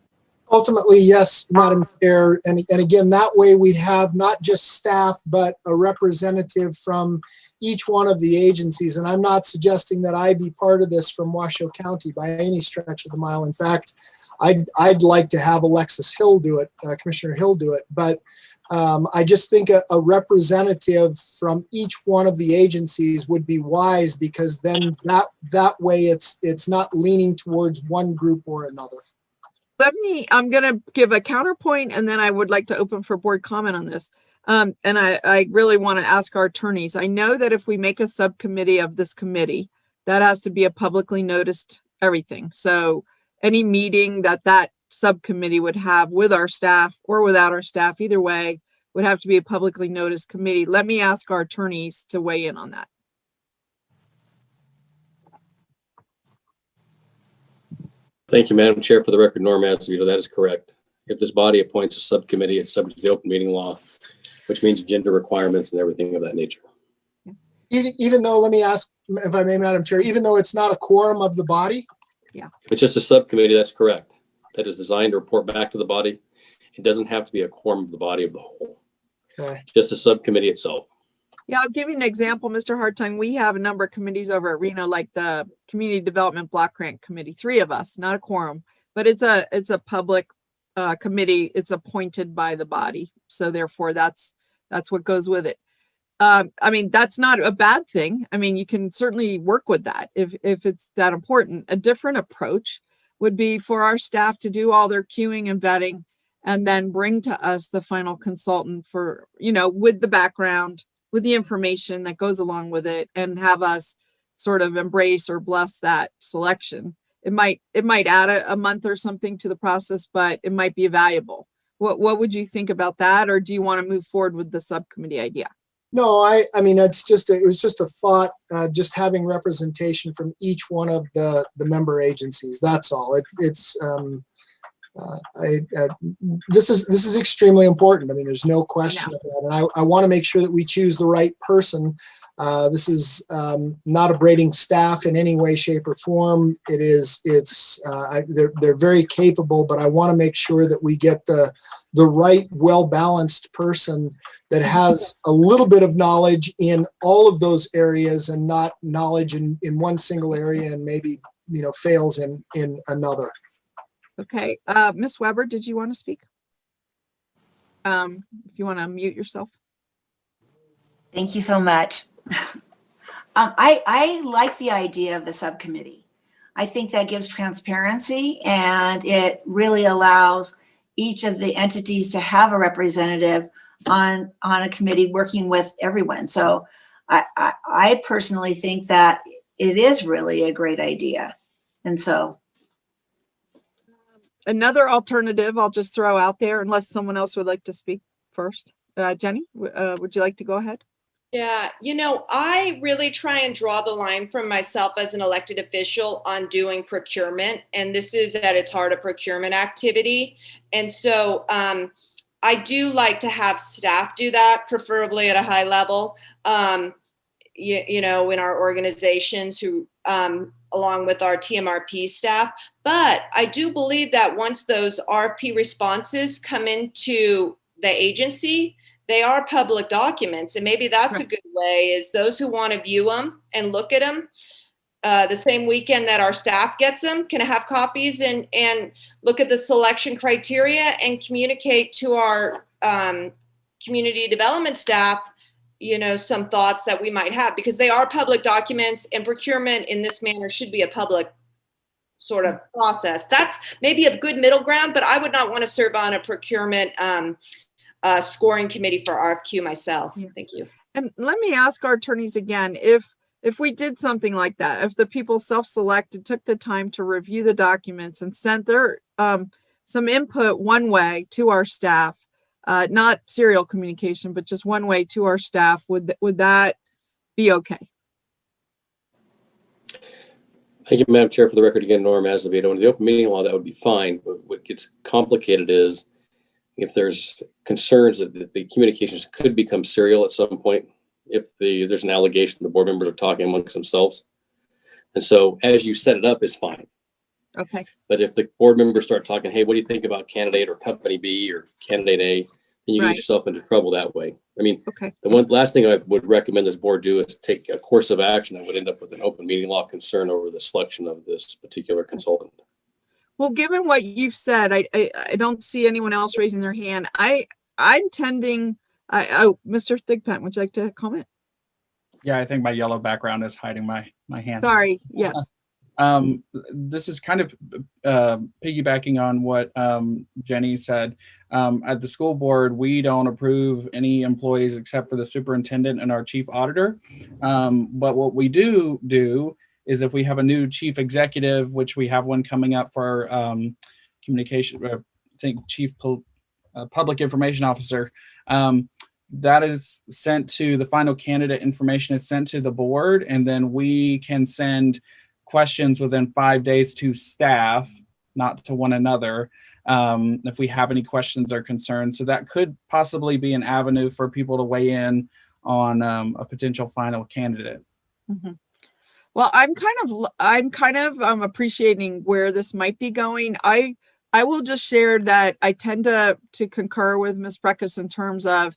Ultimately, yes, Madam Chair. And again, that way we have not just staff, but a representative from each one of the agencies. And I'm not suggesting that I be part of this from Washoe County by any stretch of the mile. In fact, I'd like to have Alexis Hill do it, Commissioner Hill do it. But I just think a representative from each one of the agencies would be wise, because then that way it's not leaning towards one group or another. I'm going to give a counterpoint, and then I would like to open for board comment on this. And I really want to ask our attorneys. I know that if we make a subcommittee of this committee, that has to be a publicly noticed everything. So any meeting that subcommittee would have with our staff or without our staff, either way, would have to be a publicly noticed committee. Let me ask our attorneys to weigh in on that. Thank you, Madam Chair. For the record, Norm Azevedo, that is correct. If this body appoints a subcommittee, it's subject to the open meeting law, which means gender requirements and everything of that nature. Even though, let me ask, if I may, Madam Chair, even though it's not a quorum of the body? Yeah. If it's just a subcommittee, that's correct. That is designed to report back to the body. It doesn't have to be a quorum of the body of the whole. Okay. Just a subcommittee itself. Yeah, I'll give you an example, Mr. Hartung. We have a number of committees over at Reno, like the Community Development Block Grant Committee, 3 of us, not a quorum, but it's a public committee. It's appointed by the body. So therefore that's what goes with it. I mean, that's not a bad thing. I mean, you can certainly work with that if it's that important. A different approach would be for our staff to do all their queuing and vetting and then bring to us the final consultant for, with the background, with the information that goes along with it, and have us sort of embrace or bless that selection. It might add a month or something to the process, but it might be valuable. What would you think about that? Or do you want to move forward with the subcommittee idea? No, I mean, it was just a thought, just having representation from each one of the member agencies. That's all. This is extremely important. I mean, there's no question of that. And I want to make sure that we choose the right person. This is not abrading staff in any way, shape, or form. They're very capable, but I want to make sure that we get the right, well-balanced person that has a little bit of knowledge in all of those areas and not knowledge in one single area and maybe, fails in another. Okay. Ms. Weber, did you want to speak? If you want to unmute yourself. Thank you so much. I like the idea of the subcommittee. I think that gives transparency, and it really allows each of the entities to have a representative on a committee working with everyone. So I personally think that it is really a great idea. And so another alternative I'll just throw out there, unless someone else would like to speak first. Jenny, would you like to go ahead? Yeah, I really try and draw the line from myself as an elected official on doing procurement. And this is at its heart a procurement activity. And so I do like to have staff do that, preferably at a high level, in our organizations who, along with our TMRP staff. But I do believe that once those RFP responses come into the agency, they are public documents. And maybe that's a good way, is those who want to view them and look at them the same weekend that our staff gets them can have copies and look at the selection criteria and communicate to our community development staff, some thoughts that we might have, because they are public documents, and procurement in this manner should be a public sort of process. That's maybe a good middle ground, but I would not want to serve on a procurement scoring committee for RFQ myself. Thank you. And let me ask our attorneys again, if we did something like that, if the people self-selected, took the time to review the documents and sent their some input one way to our staff, not serial communication, but just one way to our staff, would that be okay? Thank you, Madam Chair. For the record, again, Norm Azevedo. Under the open meeting law, that would be fine. But what gets complicated is if there's concerns that the communications could become serial at some point, if there's an allegation the board members are talking amongst themselves. And so as you set it up is fine. Okay. But if the board members start talking, hey, what do you think about candidate or company B or candidate A, then you Right. get yourself into trouble that way. I mean, Okay. the last thing I would recommend this board do is take a course of action that would end up with an open meeting law concern over the selection of this particular consultant. Well, given what you've said, I don't see anyone else raising their hand. I'm tending, Mr. Thigpen, would you like to comment? Yeah, I think my yellow background is hiding my hand. Sorry, yes. This is kind of piggybacking on what Jenny said. At the school board, we don't approve any employees except for the superintendent and our chief auditor. But what we do is if we have a new chief executive, which we have one coming up for communication, I think chief public information officer, that is sent to the final candidate information is sent to the board, and then we can send questions within 5 days to staff, not to one another, if we have any questions or concerns. So that could possibly be an avenue for people to weigh in on a potential final candidate. Mhm. Well, I'm kind of appreciating where this might be going. I will just share that I tend to concur with Ms. Breckus in terms of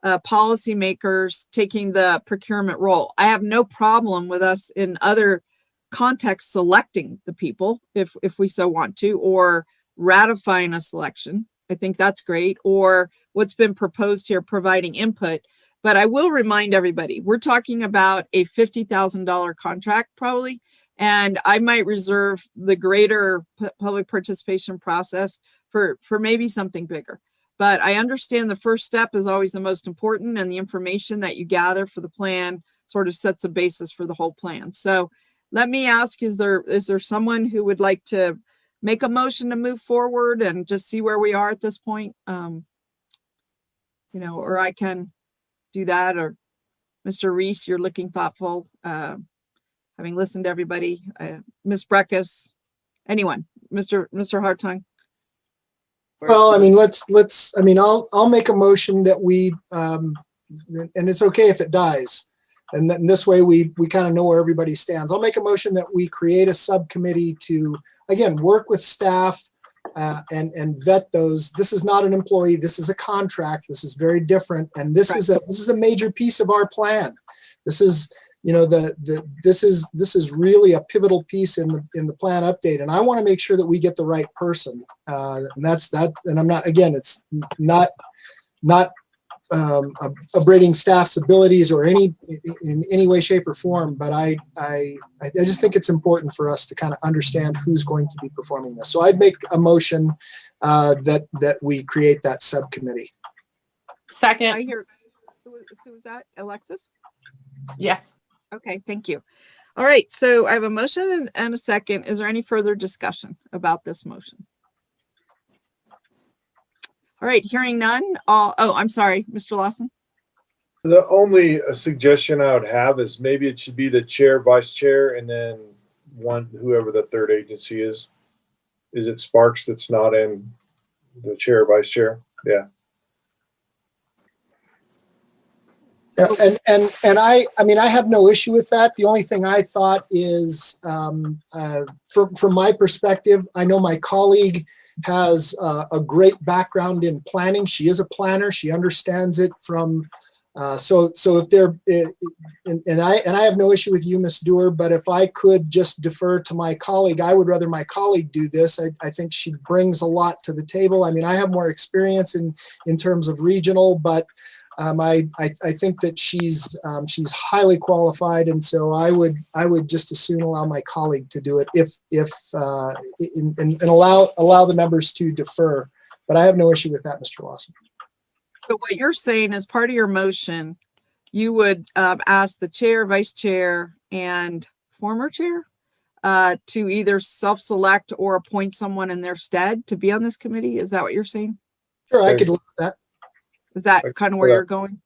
policymakers taking the procurement role. I have no problem with us in other contexts selecting the people if we so want to, or ratifying a selection. I think that's great. Or what's been proposed here, providing input. But I will remind everybody, we're talking about a $50,000 contract probably, and I might reserve the greater public participation process for maybe something bigger. But I understand the first step is always the most important, and the information that you gather for the plan sort of sets a basis for the whole plan. So let me ask, is there someone who would like to make a motion to move forward and just see where we are at this point? Or I can do that, or Mr. Reese, you're looking thoughtful, having listened to everybody, Ms. Breckus, anyone, Mr. Hartung. Well, I mean, I'll make a motion that we, and it's okay if it dies. And then this way we kind of know where everybody stands. I'll make a motion that we create a subcommittee to, again, work with staff and vet those. This is not an employee. This is a contract. This is very different. And this is a major piece of our plan. This is, this is really a pivotal piece in the plan update. And I want to make sure that we get the right person. And that's that. And I'm not, again, it's not upbraiding staff's abilities or in any way, shape, or form. But I just think it's important for us to kind of understand who's going to be performing this. So I'd make a motion that we create that subcommittee. Second. I hear, who was that? Alexis? Yes. Okay, thank you. All right, so I have a motion and a second. Is there any further discussion about this motion? All right, hearing none. I'm sorry, Mr. Lawson. The only suggestion I would have is maybe it should be the chair, vice chair, and then whoever the third agency is. Is it Sparks that's not in the chair, vice chair? Yeah. And I have no issue with that. The only thing I thought is, from my perspective, I know my colleague has a great background in planning. She is a planner. She understands it from. So if there, and I have no issue with you, Ms. Dewar, but if I could just defer to my colleague, I would rather my colleague do this. I think she brings a lot to the table. I mean, I have more experience in terms of regional, but I think that she's highly qualified, and so I would just as soon allow my colleague to do it and allow the members to defer. But I have no issue with that, Mr. Lawson. So what you're saying is part of your motion, you would ask the chair, vice chair, and former chair to either self-select or appoint someone in their stead to be on this committee. Is that what you're saying? Sure, I could look at that. Is that kind of where you're going?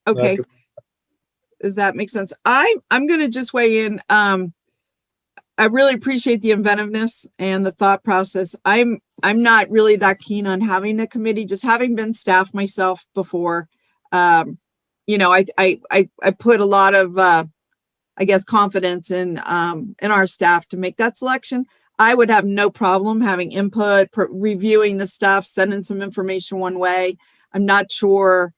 Okay. Does that make sense? I'm going to just weigh in. I really appreciate the inventiveness and the thought process. I'm not really that keen on having a committee, just having been staff myself before. You know, I put a lot of I guess confidence in our staff to make that selection. I would have no problem having input, reviewing the stuff, sending some information one way. I'm not sure.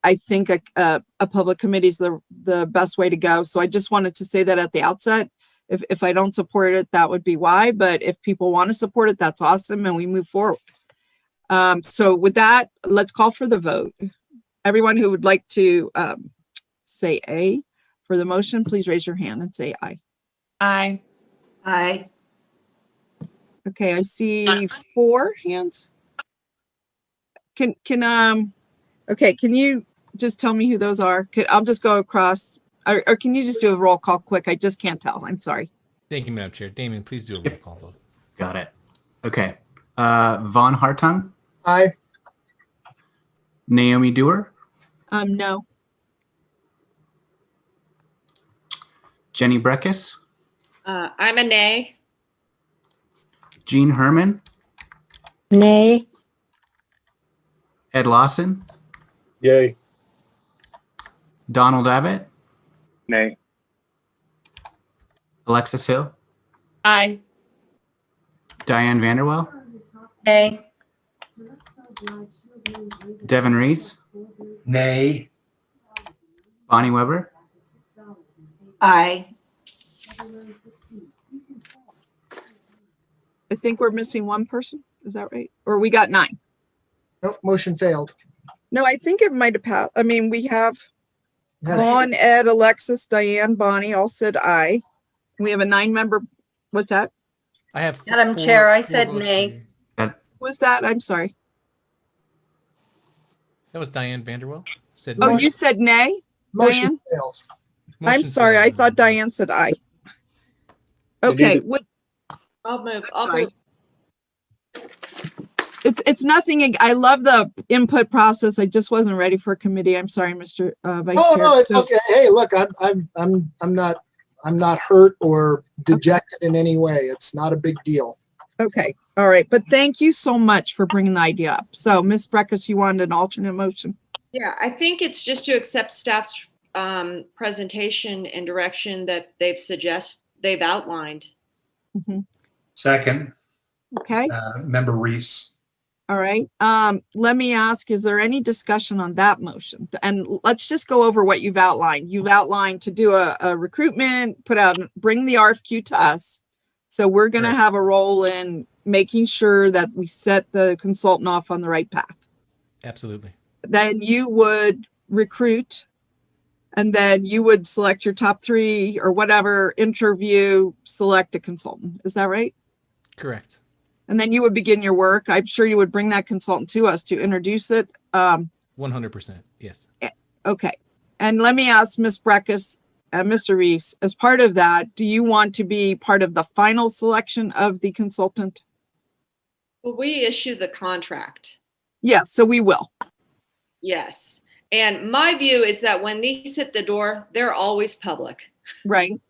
I think a public committee is the best way to go. So I just wanted to say that at the outset. If I don't support it, that would be why. But if people want to support it, that's awesome, and we move forward. So with that, let's call for the vote. Everyone who would like to say A for the motion, please raise your hand and say aye. Aye. Aye. Okay, I see 4 hands. Okay, can you just tell me who those are? I'll just go across, or can you just do a roll call quick? I just can't tell. I'm sorry. Thank you, Madam Chair. Damien, please do a roll call vote. Got it. Okay. Vaughn Hartung, Aye. Naomi Dewar, No. Jenny Breckus, I'm a nay. Jean Herman, Nay. Ed Lawson, Yay. Donald Abbott, Nay. Alexis Hill, Aye. Diane Vanderwell, Nay. Devin Reese, Nay. Bonnie Weber, Aye. I think we're missing 1 person. Is that right? Or we got 9? Nope, motion failed. No, I think it might have passed. I mean, we have Had- Vaughn, Ed, Alexis, Diane, Bonnie all said aye. We have a 9-member. What's that? I have Madam four- Chair, I four said votes for nay. you. Was that? I'm sorry. That was Diane Vanderwell. Said Oh, no. you said nay? Motion Diane? failed. I'm Motion sorry. I failed. thought Diane said aye. You Okay, need what, I'll move. sorry. It's nothing. I love the input process. I just wasn't ready for a committee. I'm sorry, Mr. Vice Oh, Chair. no, it's So- okay. Hey, look, I'm not hurt or dejected in any way. It's not a big deal. Okay, all right. But thank you so much for bringing the idea up. So Ms. Breckus, you wanted an alternate motion? Yeah, I think it's just to accept staff's presentation and direction that they've outlined. Mhm. Second, Okay, Member Reese. all right. Let me ask, is there any discussion on that motion? And let's just go over what you've outlined. You've outlined to do a recruitment, bring the RFQ to us. So we're going to Correct. have a role in making sure that we set the consultant off on the right path. Absolutely. Then you would recruit, and then you would select your top 3 or whatever, interview, select a consultant. Is that right? Correct. And then you would begin your work. I'm sure you would bring that consultant to us to introduce it. 100%. Yes. Okay. And let me ask Ms. Breckus and Mr. Reese, as part of that, do you want to be part of the final selection of the consultant? Well, we issue the contract. Yes, so we will. Yes. And my view is that when these hit the door, they're always public. Right.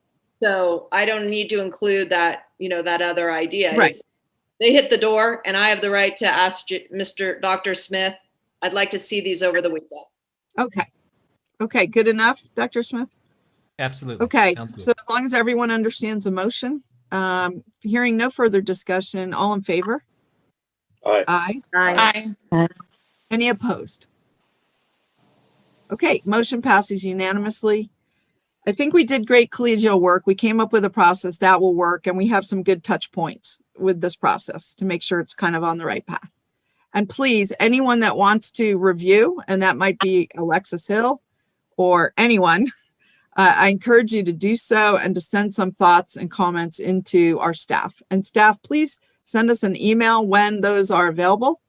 So I don't need to include that, that other idea. Right. Is they hit the door and I have the right to ask Dr. Smith, I'd like to see these over the weekend. Okay. Okay, good enough, Dr. Smith? Absolutely. Okay, Sounds good. so as long as everyone understands the motion, hearing no further discussion, all in favor? Aye. Aye. Aye. Any opposed? Okay, motion passes unanimously. I think we did great collegial work. We came up with a process that will work, and we have some good touch points with this process to make sure it's kind of on the right path. And please, anyone that wants to review, and that might be Alexis Hill or anyone, I encourage you to do so and to send some thoughts and comments into our staff. And staff, please send us an email when those are available.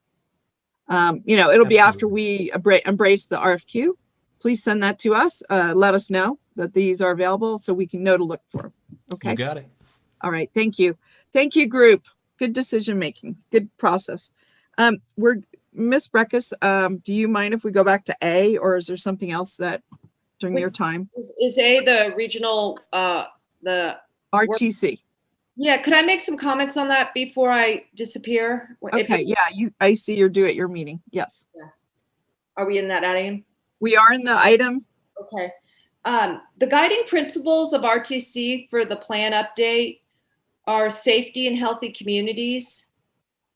It'll be after we embrace the RFQ. Please send that to us. Let us know that these are available so we can know to look for them. Okay. You got it. All right. Thank you. Thank you, group. Good decision making. Good process. Ms. Breckus, do you mind if we go back to A, or is there something else that during your time? Is A the regional, the RTC. Yeah, could I make some comments on that before I disappear? Okay, yeah, I see you're due at your meeting. Yes. Are we in that item? We are in the item. Okay. The guiding principles of RTC for the plan update are safety and healthy communities.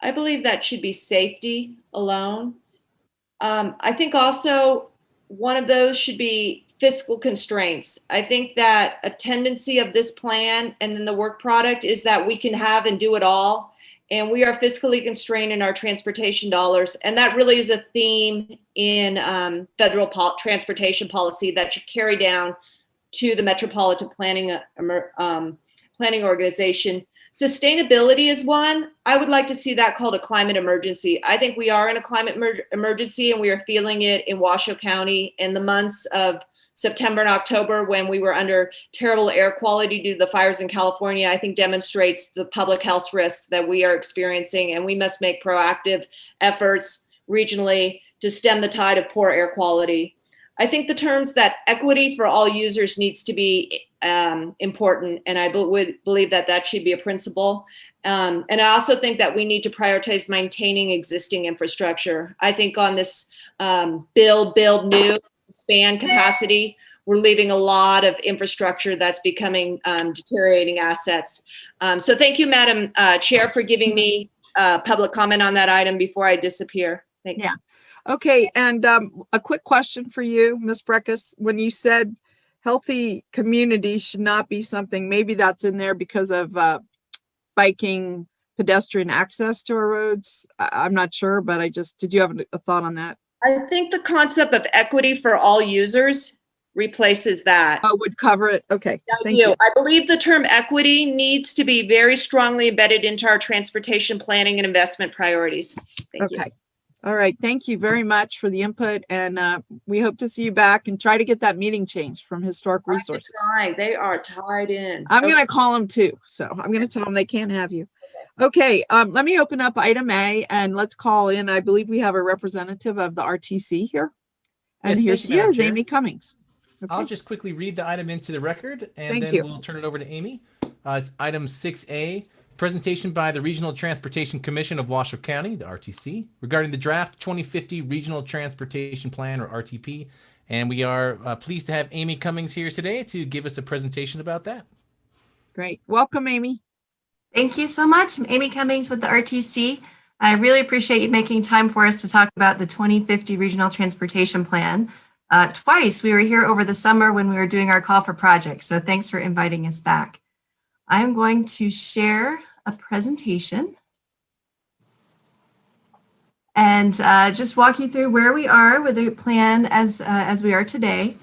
I believe that should be safety alone. I think also one of those should be fiscal constraints. I think that a tendency of this plan and then the work product is that we can have and do it all. And we are fiscally constrained in our transportation dollars. And that really is a theme in federal transportation policy that should carry down to the Metropolitan Planning Organization. Sustainability is one. I would like to see that called a climate emergency. I think we are in a climate emergency, and we are feeling it in Washoe County in the months of September and October, when we were under terrible air quality due to the fires in California. I think demonstrates the public health risks that we are experiencing, and we must make proactive efforts regionally to stem the tide of poor air quality. I think the terms that equity for all users needs to be important, and I would believe that that should be a principle. And I also think that we need to prioritize maintaining existing infrastructure. I think on this build new, expand capacity, we're leaving a lot of infrastructure that's becoming deteriorating assets. So thank you, Madam Chair, for giving me public comment on that item before I disappear. Thanks. Yeah. Okay, and a quick question for you, Ms. Breckus. When you said healthy communities should not be something, maybe that's in there because of biking, pedestrian access to our roads. I'm not sure, but did you have a thought on that? I think the concept of equity for all users replaces that. Oh, would cover it. Okay, thank you. I believe the term equity needs to be very strongly embedded into our transportation planning and investment priorities. Thank you. All right. Thank you very much for the input. And we hope to see you back and try to get that meeting changed from Historic Resources. They are tied in. I'm going to call them too. So I'm going to tell them they can't have you. Okay. Let me open up item A and let's call in. I believe we have a representative of the RTC here. And here she is, Amy Cummings. Okay. I'll just quickly read the item into the record and then we'll turn it over to Amy. It's item 6A. Presentation by the Regional Transportation Commission of Washoe County, the RTC, regarding the draft 2050 Regional Transportation Plan, or RTP. And we are pleased to have Amy Cummings here today to give us a presentation about that. Great. Welcome, Amy. Thank you so much. I'm Amy Cummings with the RTC. I really appreciate you making time for us to talk about the 2050 Regional Transportation Plan. Twice we were here over the summer when we were doing our call for projects. So thanks for inviting us back. I'm going to share a presentation and just walk you through where we are with the plan as we are today.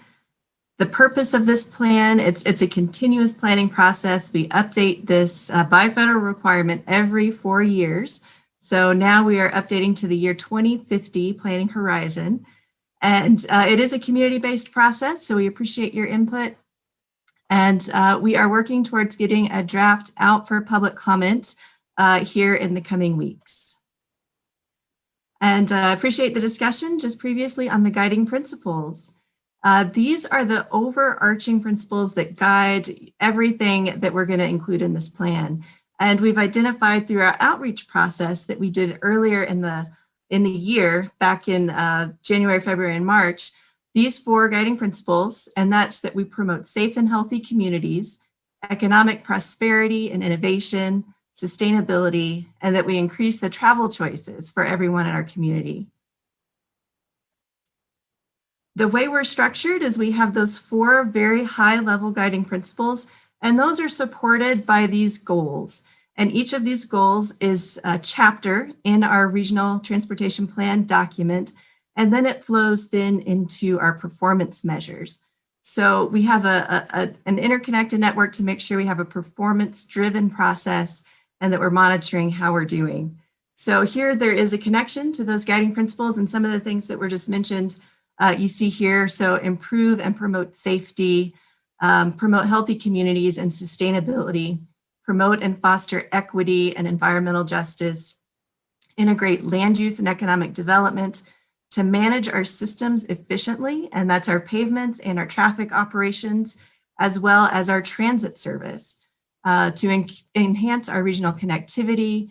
The purpose of this plan, it's a continuous planning process. We update this by federal requirement every 4 years. So now we are updating to the year 2050 planning horizon. And it is a community-based process, so we appreciate your input. And we are working towards getting a draft out for public comment here in the coming weeks. And appreciate the discussion just previously on the guiding principles. These are the overarching principles that guide everything that we're going to include in this plan. And we've identified through our outreach process that we did earlier in the year, back in January, February, and March, these 4 guiding principles, and that's that we promote safe and healthy communities, economic prosperity and innovation, sustainability, and that we increase the travel choices for everyone in our community. The way we're structured is we have those 4 very high-level guiding principles, and those are supported by these goals. And each of these goals is a chapter in our Regional Transportation Plan document, and then it flows then into our performance measures. So we have an interconnected network to make sure we have a performance-driven process and that we're monitoring how we're doing. So here there is a connection to those guiding principles and some of the things that were just mentioned you see here. So improve and promote safety, promote healthy communities and sustainability, promote and foster equity and environmental justice, integrate land use and economic development, to manage our systems efficiently, and that's our pavements and our traffic operations, as well as our transit service. to enhance our regional connectivity,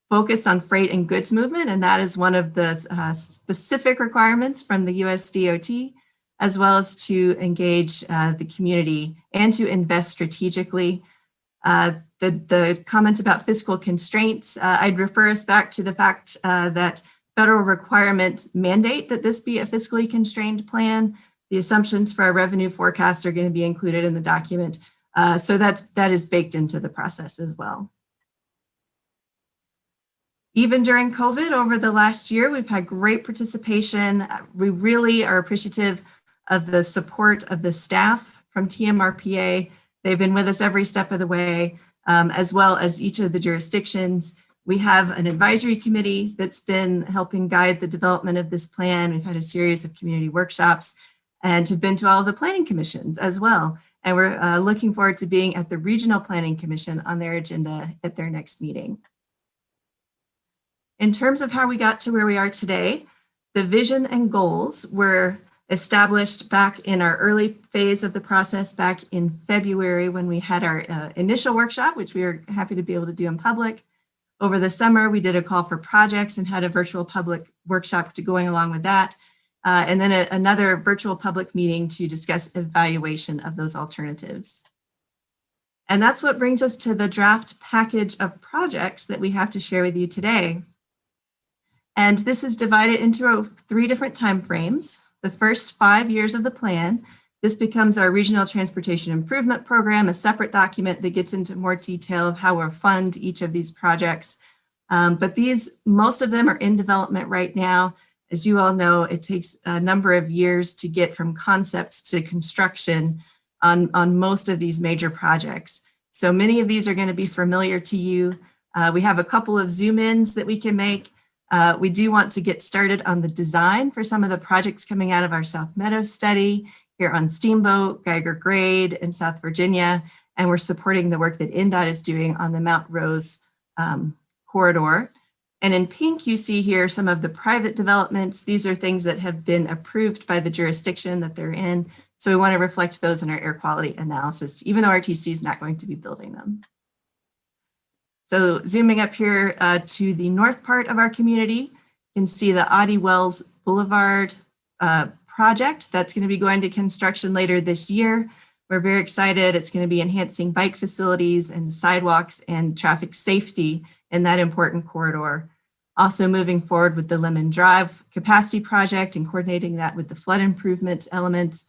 focus on freight and goods movement, and that is one of the specific requirements from the US DOT, as well as to engage the community and to invest strategically. The comment about fiscal constraints, I'd refer us back to the fact that federal requirements mandate that this be a fiscally constrained plan. The assumptions for our revenue forecast are going to be included in the document. So that is baked into the process as well. Even during COVID over the last year, we've had great participation. We really are appreciative of the support of the staff from TMRPA. They've been with us every step of the way, as well as each of the jurisdictions. We have an advisory committee that's been helping guide the development of this plan. We've had a series of community workshops and have been to all of the planning commissions as well. And we're looking forward to being at the Regional Planning Commission on their agenda at their next meeting. In terms of how we got to where we are today, the vision and goals were established back in our early phase of the process back in February when we had our initial workshop, which we are happy to be able to do in public. Over the summer, we did a call for projects and had a virtual public workshop to going along with that. And then another virtual public meeting to discuss evaluation of those alternatives. And that's what brings us to the draft package of projects that we have to share with you today. And this is divided into 3 different timeframes. The first 5 years of the plan, this becomes our Regional Transportation Improvement Program, a separate document that gets into more detail of how we'll fund each of these projects. But most of them are in development right now. As you all know, it takes a number of years to get from concept to construction on most of these major projects. So many of these are going to be familiar to you. We have a couple of zoom ins that we can make. We do want to get started on the design for some of the projects coming out of our South Meadows study here on Steamboat, Geiger Grade, and South Virginia. And we're supporting the work that INDOT is doing on the Mount Rose corridor. And in pink, you see here some of the private developments. These are things that have been approved by the jurisdiction that they're in. So we want to reflect those in our air quality analysis, even though RTC is not going to be building them. So zooming up here to the north part of our community, you can see the Audie Wells Boulevard project that's going to be going to construction later this year. We're very excited. It's going to be enhancing bike facilities and sidewalks and traffic safety in that important corridor. Also moving forward with the Lemon Drive capacity project and coordinating that with the flood improvement elements,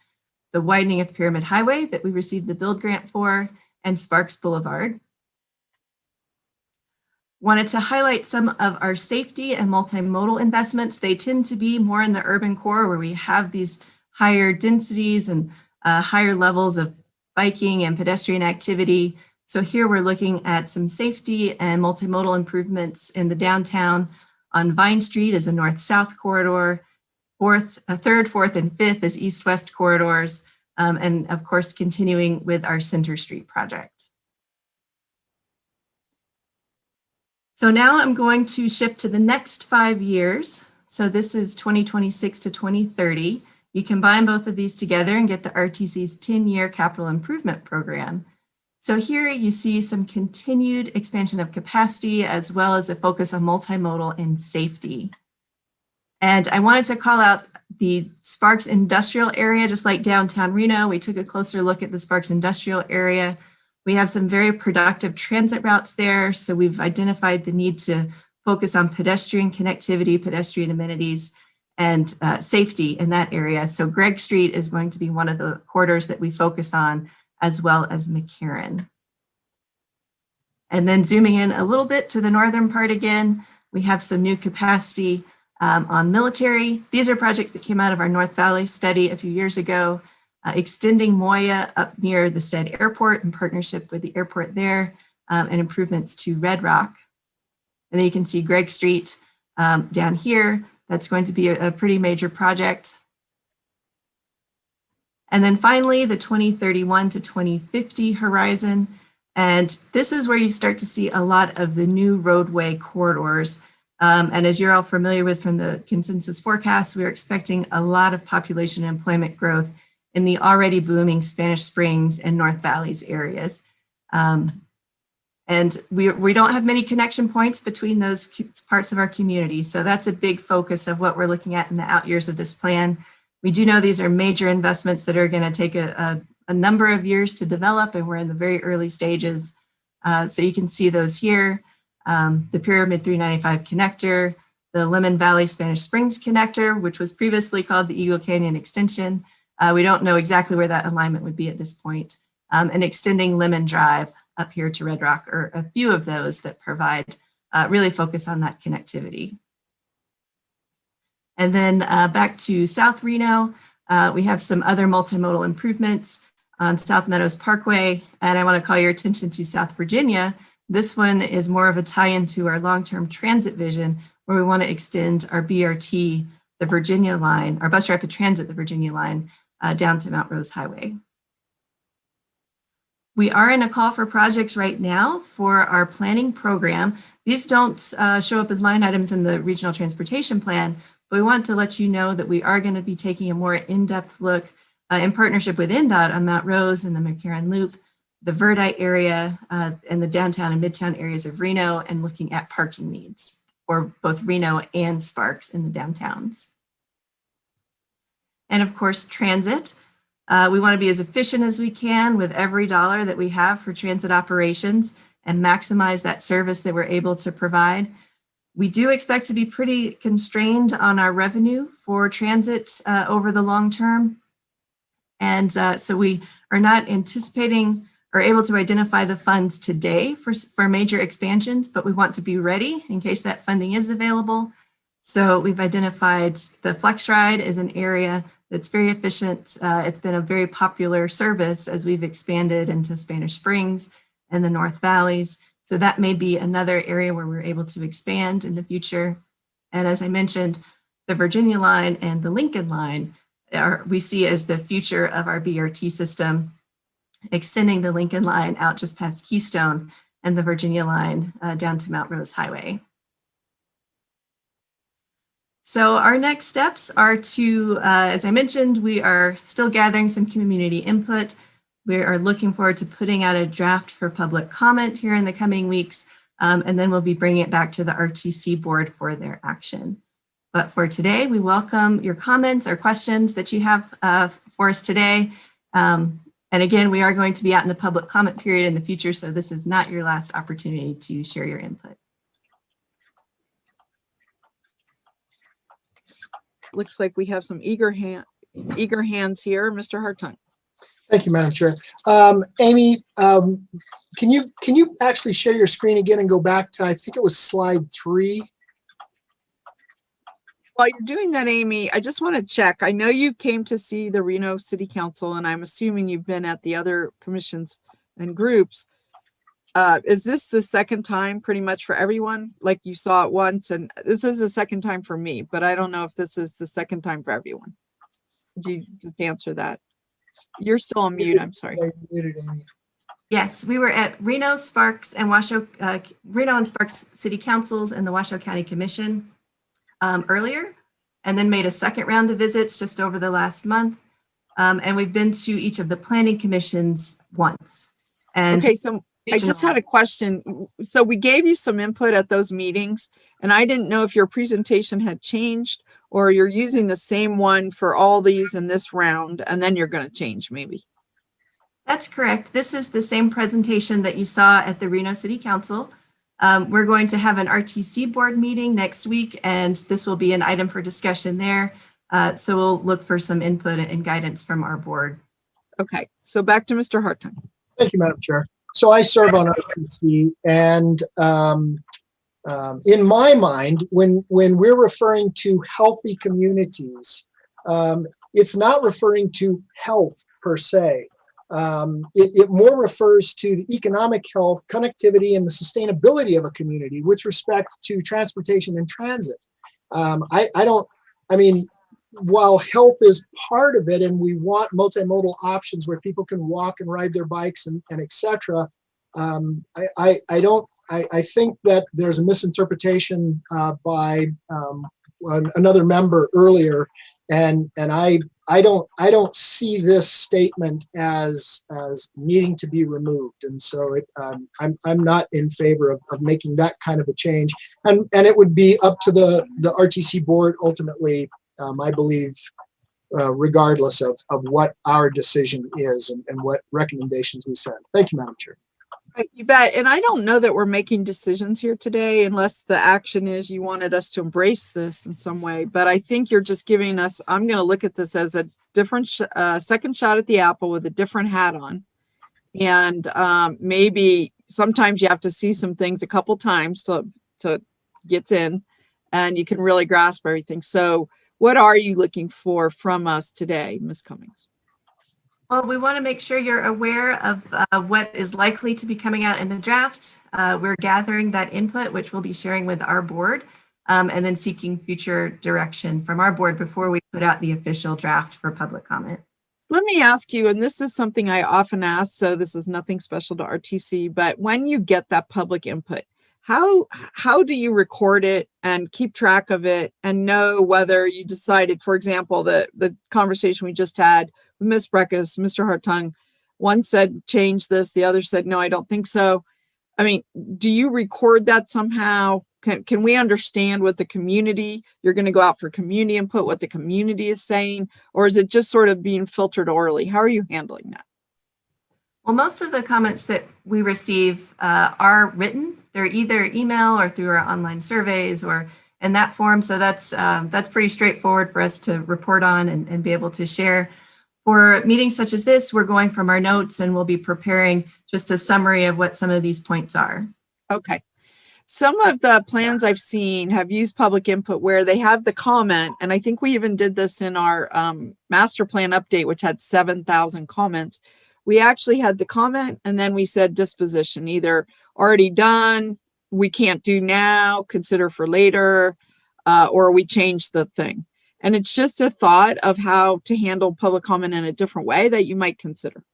the widening of Pyramid Highway that we received the build grant for, and Sparks Boulevard. Wanted to highlight some of our safety and multimodal investments. They tend to be more in the urban core where we have these higher densities and higher levels of biking and pedestrian activity. So here we're looking at some safety and multimodal improvements in the downtown on Vine Street as a north-south corridor, 3rd, 4th, and 5th as east-west corridors, and of course continuing with our Center Street project. So now I'm going to shift to the next 5 years. So this is 2026 to 2030. You combine both of these together and get the RTC's 10-year capital improvement program. So here you see some continued expansion of capacity as well as a focus on multimodal and safety. And I wanted to call out the Sparks industrial area, just like downtown Reno. We took a closer look at the Sparks industrial area. We have some very productive transit routes there. So we've identified the need to focus on pedestrian connectivity, pedestrian amenities, and safety in that area. So Gregg Street is going to be one of the corridors that we focus on, as well as McCarran. And then zooming in a little bit to the northern part again, we have some new capacity on military. These are projects that came out of our North Valley study a few years ago, extending Moya up near the Stead Airport in partnership with the airport there, and improvements to Red Rock. And then you can see Gregg Street down here. That's going to be a pretty major project. And then finally, the 2031 to 2050 horizon. And this is where you start to see a lot of the new roadway corridors. And as you're all familiar with from the consensus forecast, we're expecting a lot of population and employment growth in the already booming Spanish Springs and North Valleys areas. And we don't have many connection points between those parts of our community. So that's a big focus of what we're looking at in the out years of this plan. We do know these are major investments that are going to take a number of years to develop, and we're in the very early stages. So you can see those here, the Pyramid 395 connector, the Lemon Valley Spanish Springs connector, which was previously called the Eagle Canyon Extension. We don't know exactly where that alignment would be at this point. And extending Lemon Drive up here to Red Rock are a few of those that provide, really focus on that connectivity. And then back to South Reno, we have some other multimodal improvements on South Meadows Parkway. And I want to call your attention to South Virginia. This one is more of a tie-in to our long-term transit vision, where we want to extend our BRT, the Virginia line, our bus rapid transit, the Virginia line, down to Mount Rose Highway. We are in a call for projects right now for our planning program. These don't show up as line items in the regional transportation plan, but we want to let you know that we are going to be taking a more in-depth look in partnership with NDOT on Mount Rose and the McCarran Loop, the Verdite area, and the downtown and midtown areas of Reno, and looking at parking needs for both Reno and Sparks in the downtowns. And of course, transit. We want to be as efficient as we can with every dollar that we have for transit operations and maximize that service that we're able to provide. We do expect to be pretty constrained on our revenue for transit over the long term. And so we are not anticipating or able to identify the funds today for major expansions, but we want to be ready in case that funding is available. So we've identified the FlexRide as an area that's very efficient. It's been a very popular service as we've expanded into Spanish Springs and the North Valleys. So that may be another area where we're able to expand in the future. And as I mentioned, the Virginia line and the Lincoln line we see as the future of our BRT system, extending the Lincoln line out just past Keystone and the Virginia line down to Mount Rose Highway. So our next steps are to, as I mentioned, we are still gathering some community input. We are looking forward to putting out a draft for public comment here in the coming weeks, and then we'll be bringing it back to the RTC board for their action. But for today, we welcome your comments or questions that you have for us today. And again, we are going to be out in the public comment period in the future, so this is not your last opportunity to share your input. Looks like we have some eager hands here. Mr. Hartung. Thank you, Madam Chair. Amy, can you actually share your screen again and go back to, I think it was slide 3? While you're doing that, Amy, I just want to check. I know you came to see the Reno City Council, and I'm assuming you've been at the other commissions and groups. Is this the second time pretty much for everyone? Like you saw it once, and this is the second time for me, but I don't know if this is the second time for everyone. Could you just answer that? You're still on mute, I'm sorry. Yes, we were at Reno, Sparks, and Washoe, Reno and Sparks City Councils and the Washoe County Commission earlier, and then made a second round of visits just over the last month. And we've been to each of the planning commissions once. And okay, so I just had a question. So we gave you some input at those meetings, and I didn't know if your presentation had changed or you're using the same one for all these in this round, and then you're going to change maybe. That's correct. This is the same presentation that you saw at the Reno City Council. We're going to have an RTC board meeting next week, and this will be an item for discussion there. So we'll look for some input and guidance from our board. Okay, so back to Mr. Hartung. Thank you, Madam Chair. So I serve on RTC, and in my mind, when we're referring to healthy communities, it's not referring to health per se. It more refers to the economic health, connectivity, and the sustainability of a community with respect to transportation and transit. I mean, while health is part of it, and we want multimodal options where people can walk and ride their bikes and et cetera, I think that there's a misinterpretation by another member earlier, and I I don't see this statement as needing to be removed, and so I'm not in favor of making that kind of a change, and it would be up to the RTC board ultimately, I believe, regardless of what our decision is and what recommendations we send. Thank you, Madam Chair. You bet. And I don't know that we're making decisions here today unless the action is you wanted us to embrace this in some way. But I think you're just giving us, I'm going to look at this as a different second shot at the apple with a different hat on. And maybe sometimes you have to see some things a couple times to get in and you can really grasp everything. So what are you looking for from us today, Ms. Cummings? Well, we want to make sure you're aware of what is likely to be coming out in the draft. We're gathering that input, which we'll be sharing with our board, and then seeking future direction from our board before we put out the official draft for public comment. Let me ask you, and this is something I often ask, so this is nothing special to RTC, but when you get that public input, how do you record it and keep track of it and know whether you decided, for example, the conversation we just had with Ms. Breckus, Mr. Hartung, one said change this, the other said, no, I don't think so. I mean, do you record that somehow? Can we understand what the community, you're going to go out for community input, what the community is saying, or is it just sort of being filtered orally? How are you handling that? Well, most of the comments that we receive are written. They're either email or through our online surveys or in that form. So that's pretty straightforward for us to report on and be able to share. For meetings such as this, we're going from our notes and we'll be preparing just a summary of what some of these points are. Okay. Some of the plans I've seen have used public input where they have the comment, and I think we even did this in our master plan update, which had 7,000 comments. We actually had the comment and then we said disposition, either already done, we can't do now, consider for later, or we changed the thing. And it's just a thought of how to handle public comment in a different way that you might consider.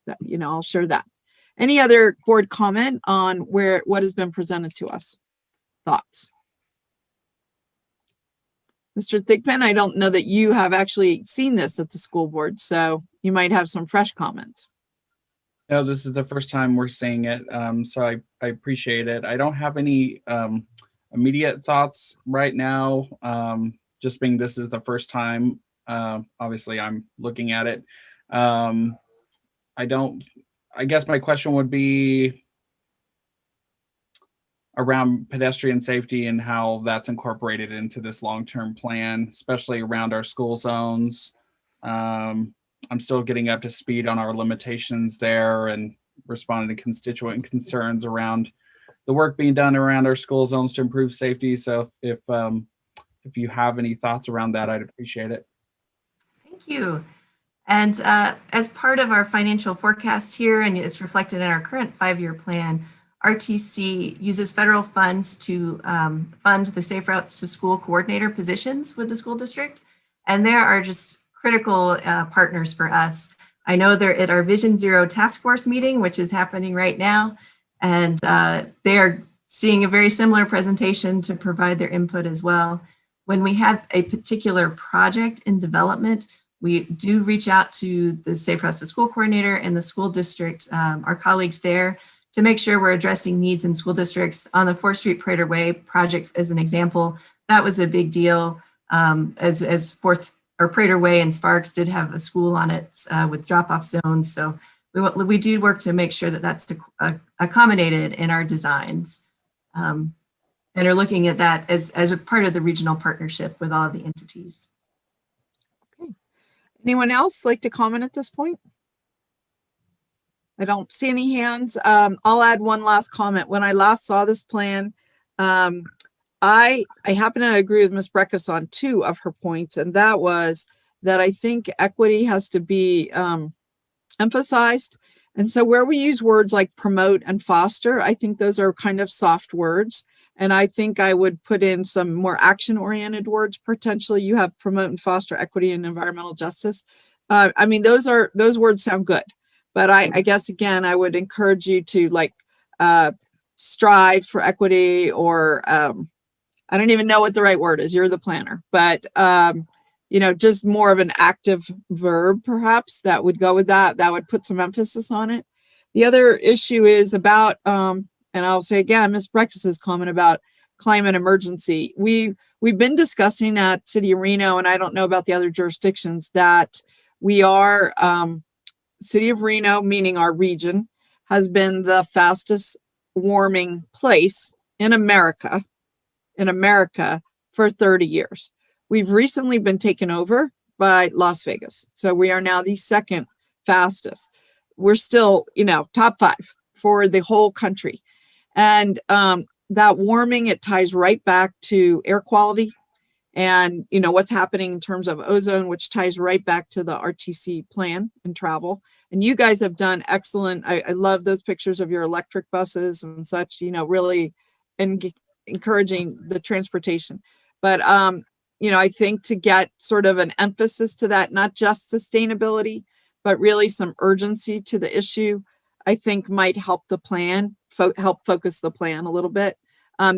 That, I'll share that. Any other board comment on what has been presented to us? Thoughts? Mr. Thigpen, I don't know that you have actually seen this at the school board, so you might have some fresh comments. No, this is the first time we're seeing it, so I appreciate it. I don't have any immediate thoughts right now, just being this is the first time, obviously I'm looking at it. I guess my question would be around pedestrian safety and how that's incorporated into this long-term plan, especially around our school zones. I'm still getting up to speed on our limitations there and responding to constituent concerns around the work being done around our school zones to improve safety. So if you have any thoughts around that, I'd appreciate it. Thank you. And as part of our financial forecast here, and it's reflected in our current 5-year plan, RTC uses federal funds to fund the Safe Routes to School coordinator positions with the school district. And there are just critical partners for us. I know they're at our Vision Zero task force meeting, which is happening right now. And they are seeing a very similar presentation to provide their input as well. When we have a particular project in development, we do reach out to the Safe Routes to School coordinator and the school district, our colleagues there, to make sure we're addressing needs in school districts. On the 4th Street Prater Way project, as an example, that was a big deal, as 4th or Prater Way and Sparks did have a school on it with drop-off zones. So we do work to make sure that that's accommodated in our designs, and are looking at that as a part of the regional partnership with all the entities. Anyone else like to comment at this point? I don't see any hands. I'll add one last comment. When I last saw this plan, I happen to agree with Ms. Breckus on 2 of her points, and that was that I think equity has to be emphasized. And so where we use words like promote and foster, I think those are kind of soft words. And I think I would put in some more action-oriented words. Potentially, you have promote and foster equity and environmental justice. I mean, those words sound good, but I guess again, I would encourage you to strive for equity, or I don't even know what the right word is. You're the planner, but just more of an active verb, perhaps, that would go with that. That would put some emphasis on it. The other issue is about, and I'll say again, Ms. Breckes' comment about climate emergency. We've been discussing at City of Reno, and I don't know about the other jurisdictions, that we are, City of Reno, meaning our region, has been the fastest warming place in America for 30 years. We've recently been taken over by Las Vegas. So we are now the second fastest. We're still, top 5 for the whole country. And that warming, it ties right back to air quality and, what's happening in terms of ozone, which ties right back to the RTC plan and travel. And you guys have done excellent. I love those pictures of your electric buses and such, really encouraging the transportation. But, I think to get sort of an emphasis to that, not just sustainability, but really some urgency to the issue, I think might help the plan, help focus the plan a little bit.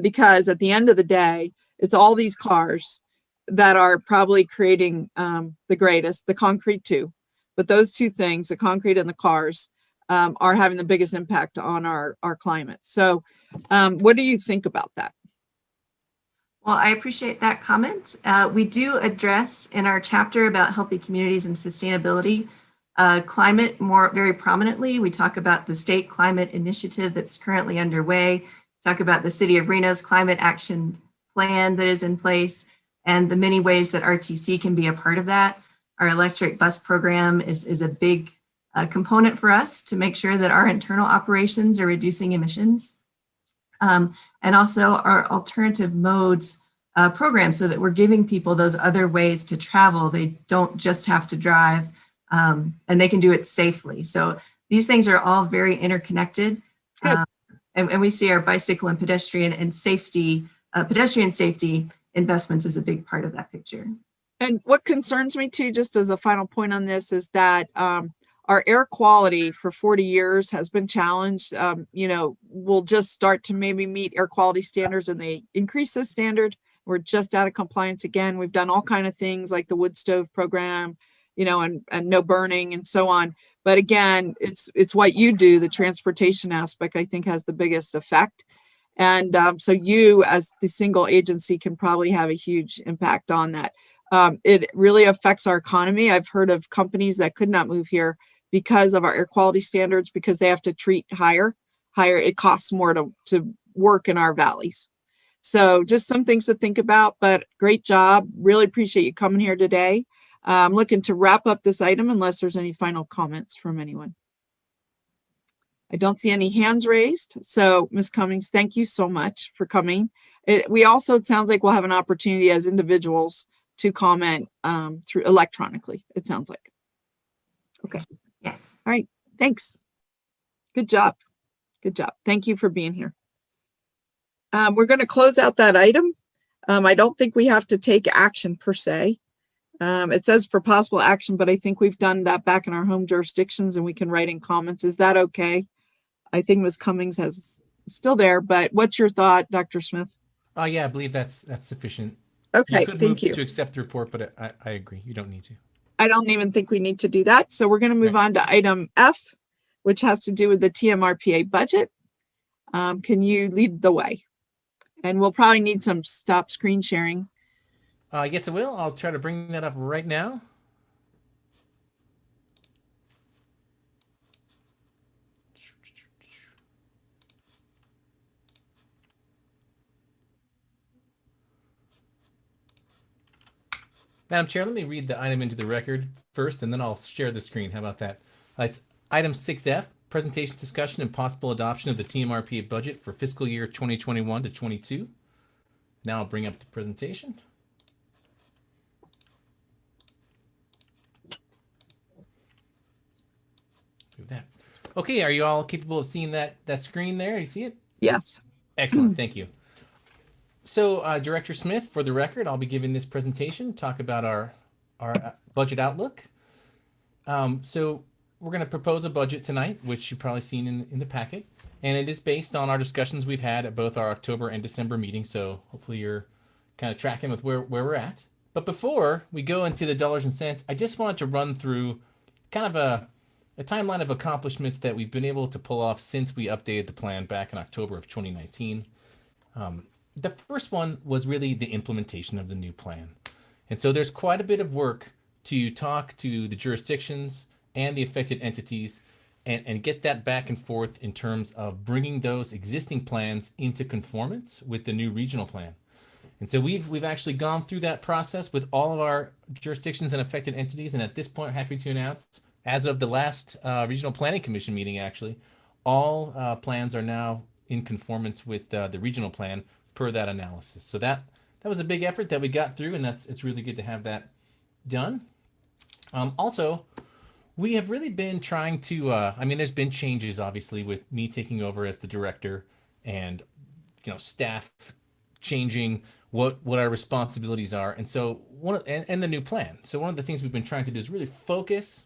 Because at the end of the day, it's all these cars that are probably creating the greatest, the concrete too. But those two things, the concrete and the cars, are having the biggest impact on our climate. So what do you think about that? Well, I appreciate that comment. We do address in our chapter about healthy communities and sustainability, climate very prominently. We talk about the state climate initiative that's currently underway, talk about the City of Reno's climate action plan that is in place, and the many ways that RTC can be a part of that. Our electric bus program is a big component for us to make sure that our internal operations are reducing emissions. And also our alternative modes program, so that we're giving people those other ways to travel. They don't just have to drive, and they can do it safely. So these things are all very interconnected. And we see our bicycle and pedestrian safety investments as a big part of that picture. And what concerns me too, just as a final point on this, is that our air quality for 40 years has been challenged. We'll just start to maybe meet air quality standards and they increase the standard. We're just out of compliance again. We've done all kinds of things like the wood stove program, and no burning and so on. But again, it's what you do, the transportation aspect, I think, has the biggest effect. And so you as the single agency can probably have a huge impact on that. It really affects our economy. I've heard of companies that could not move here because of our air quality standards, because they have to treat higher. It costs more to work in our valleys. So just some things to think about, but great job. Really appreciate you coming here today. I'm looking to wrap up this item unless there's any final comments from anyone. I don't see any hands raised. So Ms. Cummings, thank you so much for coming. It sounds like we'll have an opportunity as individuals to comment through electronically, it sounds like. Okay. Yes. All right. Thanks. Good job. Good job. Thank you for being here. We're going to close out that item. I don't think we have to take action per se. It says for possible action, but I think we've done that back in our home jurisdictions and we can write in comments. Is that okay? I think Ms. Cummings has still there, but what's your thought, Dr. Smith? Yeah, I believe that's sufficient. Okay, thank you. To accept the report, but I agree. You don't need to. I don't even think we need to do that. So we're going to move on to item F, which has to do with the TMRPA budget. Can you lead the way? And we'll probably need some stop screen sharing. Yes, I will. I'll try to bring that up right now. Madam Chair, let me read the item into the record first, and then I'll share the screen. How about that? It's item 6F, presentation, discussion, and possible adoption of the TMRPA budget for fiscal year 2021 to 22. Now I'll bring up the presentation. Do that. Okay, are you all capable of seeing that screen there? You see it? Yes. Excellent, thank you. So, Director Smith, for the record, I'll be giving this presentation, talk about our budget outlook. So we're going to propose a budget tonight, which you've probably seen in the packet, and it is based on our discussions we've had at both our October and December meetings. So hopefully you're kind of tracking with where we're at. But before we go into the dollars and cents, I just wanted to run through kind of a timeline of accomplishments that we've been able to pull off since we updated the plan back in October of 2019. The first one was really the implementation of the new plan. And so there's quite a bit of work to talk to the jurisdictions and the affected entities and get that back and forth in terms of bringing those existing plans into conformance with the new regional plan. And so we've actually gone through that process with all of our jurisdictions and affected entities. And at this point, happy to announce, as of the last Regional Planning Commission meeting, actually, all plans are now in conformance with the regional plan per that analysis. So that was a big effort that we got through, and it's really good to have that done. Also, we have really been trying to, there's been changes, obviously, with me taking over as the director and, staff changing what our responsibilities are. And so and the new plan. So one of the things we've been trying to do is really focus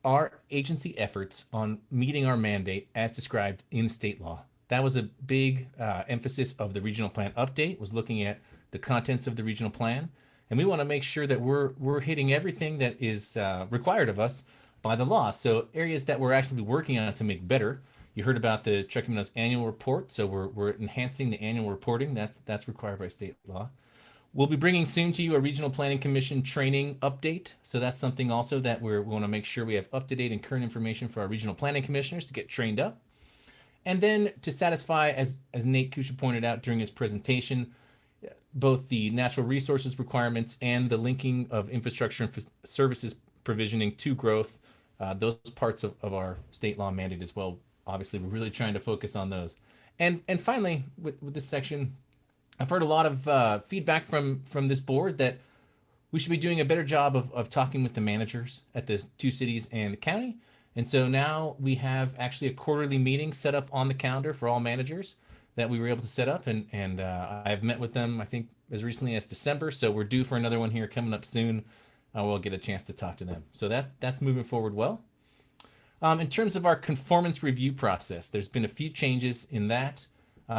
our agency efforts on meeting our mandate as described in state law. That was a big emphasis of the regional plan update, was looking at the contents of the regional plan. And we want to make sure that we're hitting everything that is required of us by the law. So areas that we're actually working on to make better. You heard about the Truckee Meadows annual report. So we're enhancing the annual reporting. That's required by state law. We'll be bringing soon to you a Regional Planning Commission training update. So that's something also that we want to make sure we have up-to-date and current information for our regional planning commissioners to get trained up. And then to satisfy, as Nate Kusha pointed out during his presentation, both the natural resources requirements and the linking of infrastructure and services provisioning to growth, those parts of our state law mandate as well. Obviously, we're really trying to focus on those. And finally, with this section, I've heard a lot of feedback from this board that we should be doing a better job of talking with the managers at the two cities and the county. And so now we have actually a quarterly meeting set up on the calendar for all managers that we were able to set up. And I've met with them, I think, as recently as December. So we're due for another one here coming up soon. We'll get a chance to talk to them. So that's moving forward well. In terms of our conformance review process, there's been a few changes in that.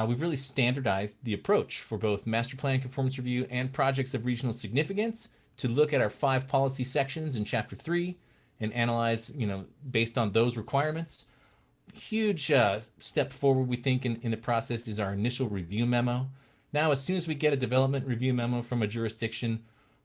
We've really standardized the approach for both master plan conformance review and projects of regional significance to look at our 5 policy sections in Chapter 3 and analyze, based on those requirements. Huge step forward, we think, in the process is our initial review memo. Now, as soon as we get a development review memo from a jurisdiction,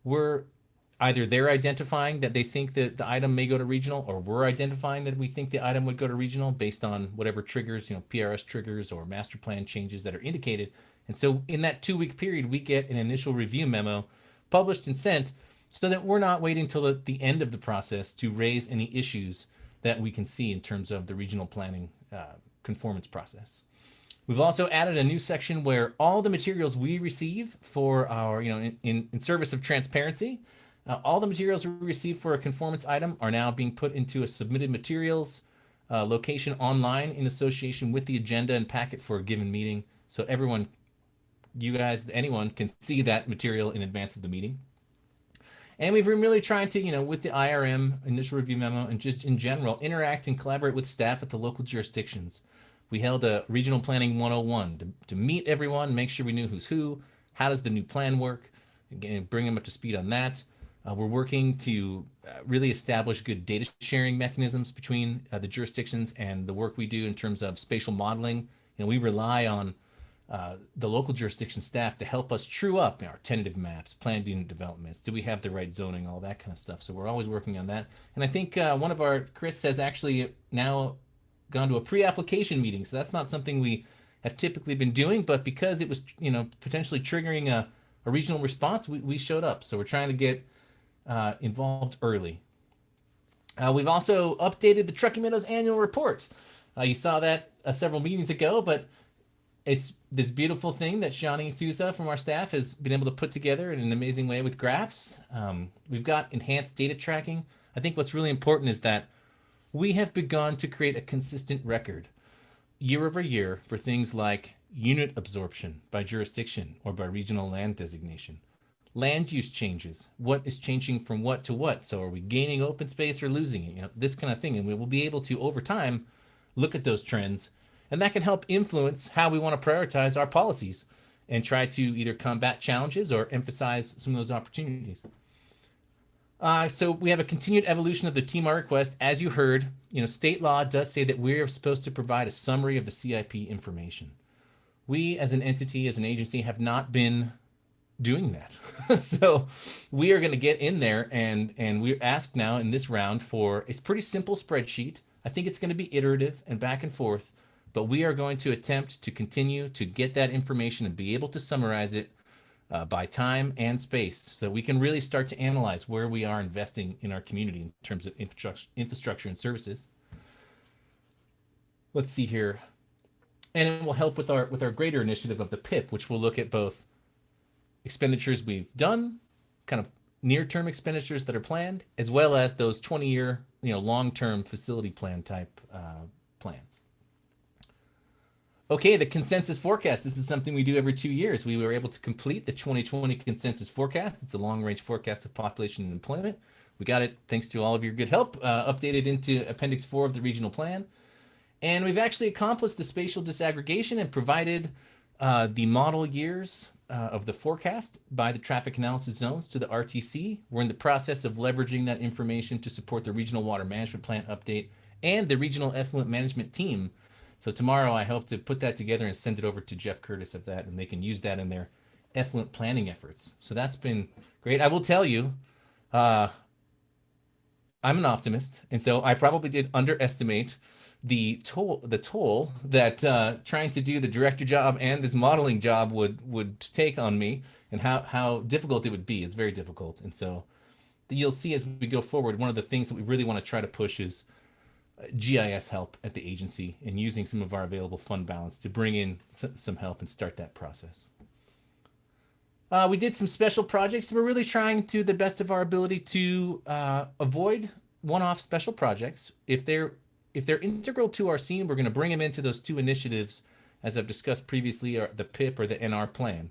they're identifying that they think that the item may go to regional, or we're identifying that we think the item would go to regional based on whatever triggers, PRS triggers or master plan changes that are indicated. And so in that 2-week period, we get an initial review memo published and sent so that we're not waiting till the end of the process to raise any issues that we can see in terms of the regional planning conformance process. We've also added a new section where all the materials we receive for our, in service of transparency, all the materials we receive for a conformance item are now being put into a submitted materials location online in association with the agenda and packet for a given meeting. So everyone, anyone can see that material in advance of the meeting. And we've been really trying to, with the IRM, initial review memo, and just in general, interact and collaborate with staff at the local jurisdictions. We held a Regional Planning 101 to meet everyone, make sure we knew who's who, how does the new plan work, again, bring them up to speed on that. We're working to really establish good data sharing mechanisms between the jurisdictions and the work we do in terms of spatial modeling. We rely on the local jurisdiction staff to help us true up our tentative maps, planned unit developments. Do we have the right zoning, all that kind of stuff. So we're always working on that. And I think Chris has actually now gone to a pre-application meeting. So that's not something we have typically been doing, but because it was, potentially triggering a regional response, we showed up. So we're trying to get involved early. We've also updated the Truckee Meadows annual report. You saw that several meetings ago, but it's this beautiful thing that Shani Souza from our staff has been able to put together in an amazing way with graphs. We've got enhanced data tracking. I think what's really important is that we have begun to create a consistent record year over year for things like unit absorption by jurisdiction or by regional land designation. Land use changes. What is changing from what to what? So are we gaining open space or losing it? This kind of thing. And we will be able to, over time, look at those trends. And that can help influence how we want to prioritize our policies and try to either combat challenges or emphasize some of those opportunities. So we have a continued evolution of the TMAR request. As you heard, state law does say that we're supposed to provide a summary of the CIP information. We as an entity, as an agency, have not been doing that. So we are going to get in there and we're asked now in this round for a pretty simple spreadsheet. I think it's going to be iterative and back and forth, but we are going to attempt to continue to get that information and be able to summarize it by time and space so that we can really start to analyze where we are investing in our community in terms of infrastructure and services. Let's see here. And it will help with our greater initiative of the PIP, which will look at both expenditures we've done, kind of near-term expenditures that are planned, as well as those 20-year, long-term facility plan type plans. Okay, the consensus forecast. This is something we do every 2 years. We were able to complete the 2020 consensus forecast. It's a long-range forecast of population and employment. We got it, thanks to all of your good help, updated into Appendix 4 of the regional plan. And we've actually accomplished the spatial disaggregation and provided the model years of the forecast by the traffic analysis zones to the RTC. We're in the process of leveraging that information to support the regional water management plan update and the regional effluent management team. So tomorrow I hope to put that together and send it over to Jeff Curtis of that, and they can use that in their effluent planning efforts. So that's been great. I will tell you, I'm an optimist, and so I probably did underestimate the toll that trying to do the director job and this modeling job would take on me, and how difficult it would be. It's very difficult. And so you'll see as we go forward, one of the things that we really want to try to push is GIS help at the agency and using some of our available fund balance to bring in some help and start that process. We did some special projects. We're really trying to the best of our ability to avoid one-off special projects. If they're integral to our scene, we're going to bring them into those two initiatives, as I've discussed previously, or the PIP or the NR plan.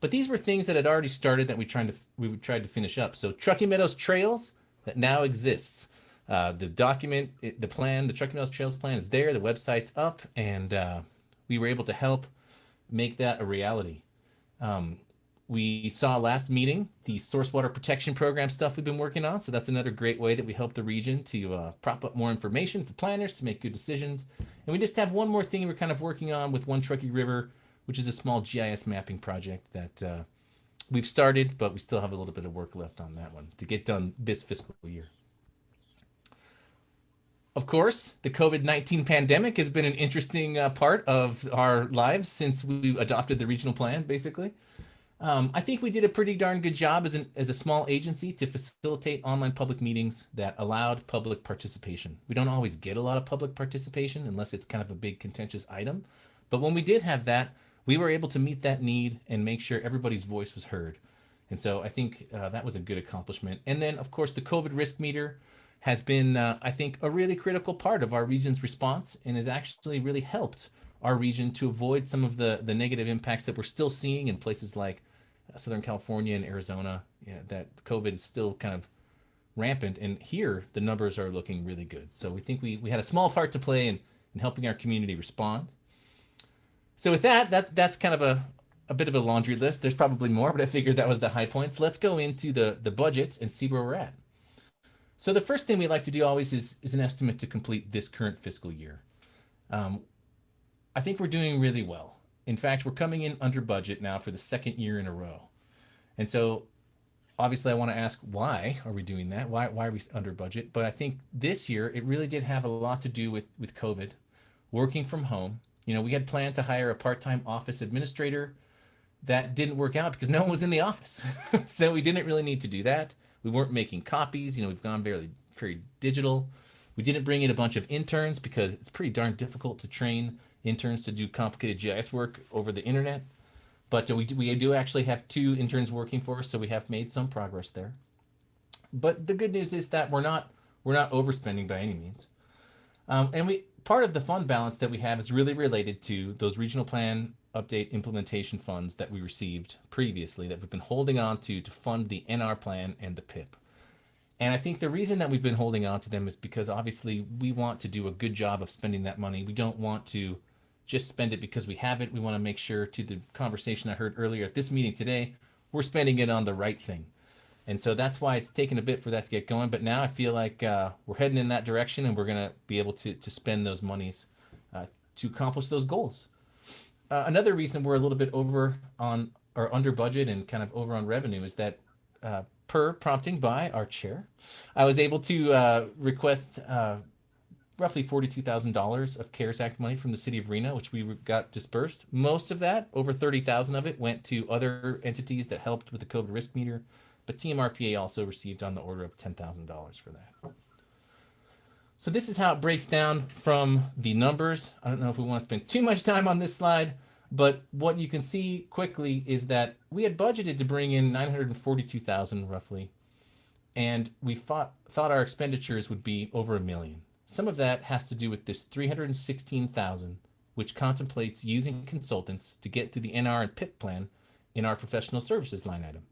But these were things that had already started that we tried to finish up. So Truckee Meadows Trails, that now exists. The document, the plan, the Truckee Meadows Trails plan is there. The website's up, and we were able to help make that a reality. We saw last meeting the source water protection program stuff we've been working on. So that's another great way that we help the region to prop up more information for planners to make good decisions. And we just have one more thing we're kind of working on with One Truckee River, which is a small GIS mapping project that we've started, but we still have a little bit of work left on that one to get done this fiscal year. Of course, the COVID-19 pandemic has been an interesting part of our lives since we adopted the regional plan, basically. I think we did a pretty darn good job as a small agency to facilitate online public meetings that allowed public participation. We don't always get a lot of public participation unless it's kind of a big contentious item. But when we did have that, we were able to meet that need and make sure everybody's voice was heard. And so I think that was a good accomplishment. And then, of course, the COVID risk meter has been, I think, a really critical part of our region's response and has actually really helped our region to avoid some of the negative impacts that we're still seeing in places like Southern California and Arizona. That COVID is still kind of rampant, and here the numbers are looking really good. So we think we had a small part to play in helping our community respond. So with that's kind of a bit of a laundry list. There's probably more, but I figured that was the high points. Let's go into the budget and see where we're at. So the first thing we like to do always is an estimate to complete this current fiscal year. I think we're doing really well. In fact, we're coming in under budget now for the second year in a row. And so obviously I want to ask, why are we doing that? Why are we under budget? But I think this year it really did have a lot to do with COVID, working from home. We had planned to hire a part-time office administrator. That didn't work out because no one was in the office. So we didn't really need to do that. We weren't making copies. We've gone very digital. We didn't bring in a bunch of interns because it's pretty darn difficult to train interns to do complicated GIS work over the internet. But we do actually have 2 interns working for us, so we have made some progress there. But the good news is that we're not overspending by any means. And part of the fund balance that we have is really related to those regional plan update implementation funds that we received previously that we've been holding on to fund the NR plan and the PIP. And I think the reason that we've been holding on to them is because obviously we want to do a good job of spending that money. We don't want to just spend it because we have it. We want to make sure, to the conversation I heard earlier at this meeting today, we're spending it on the right thing. And so that's why it's taken a bit for that to get going. But now I feel like we're heading in that direction, and we're going to be able to spend those monies to accomplish those goals. Another reason we're a little bit over on or under budget and kind of over on revenue is that per prompting by our chair, I was able to request roughly $42,000 of CARES Act money from the city of Reno, which we got dispersed. Most of that, over 30,000 of it, went to other entities that helped with the COVID risk meter, but TMRPA also received on the order of $10,000 for that. So this is how it breaks down from the numbers. I don't know if we want to spend too much time on this slide, but what you can see quickly is that we had budgeted to bring in $942,000 roughly, and we thought our expenditures would be over $1 million. Some of that has to do with this $316,000, which contemplates using consultants to get through the NR and PIP plan in our professional services line item.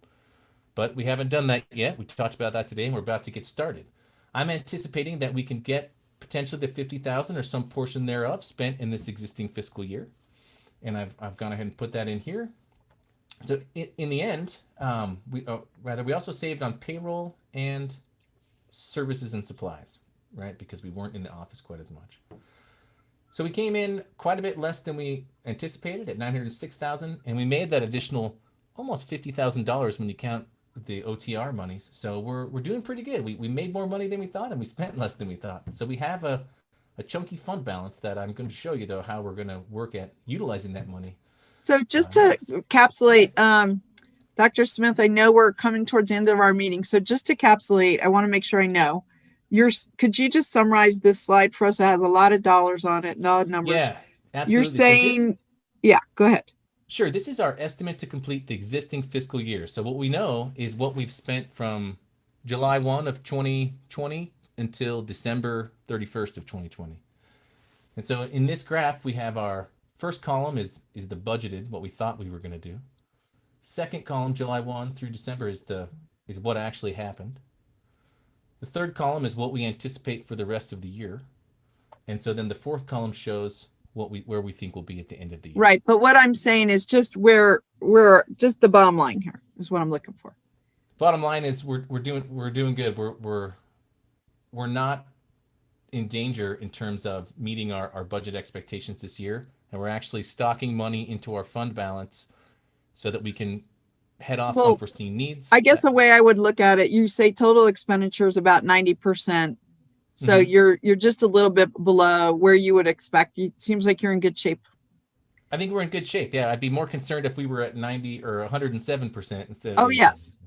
But we haven't done that yet. We talked about that today, and we're about to get started. I'm anticipating that we can get potentially the $50,000 or some portion thereof spent in this existing fiscal year. And I've gone ahead and put that in here. So in the end, we also saved on payroll and services and supplies, right? Because we weren't in the office quite as much. So we came in quite a bit less than we anticipated at $906,000, and we made that additional almost $50,000 when you count the OTR monies. So we're doing pretty good. We made more money than we thought, and we spent less than we thought. So we have a chunky fund balance that I'm going to show you, though, how we're going to work at utilizing that money. So just to encapsulate, Dr. Smith, I know we're coming towards the end of our meeting. So just to encapsulate, I want to make sure I know. Could you just summarize this slide for us? It has a lot of dollars on it, not numbers. Yeah, absolutely. You're saying, yeah, go ahead. Sure. This is our estimate to complete the existing fiscal year. So what we know is what we've spent from July 1 of 2020 until December 31st of 2020. And so in this graph, we have our first column is the budgeted, what we thought we were going to do. Second column, July 1 through December, is what actually happened. The third column is what we anticipate for the rest of the year. And so then the fourth column shows where we think we'll be at the end of the year. Right. But what I'm saying is just where we're just the bottom line here is what I'm looking for. Bottom line is we're doing good. We're not in danger in terms of meeting our budget expectations this year. And we're actually stocking money into our fund balance so that we can head off unforeseen needs. I guess the way I would look at it, you say total expenditure is about 90%. So you're just a little bit below where you would expect. It seems like you're in good shape. I think we're in good shape. Yeah, I'd be more concerned if we were at 90 or 107% instead of. Oh, yes.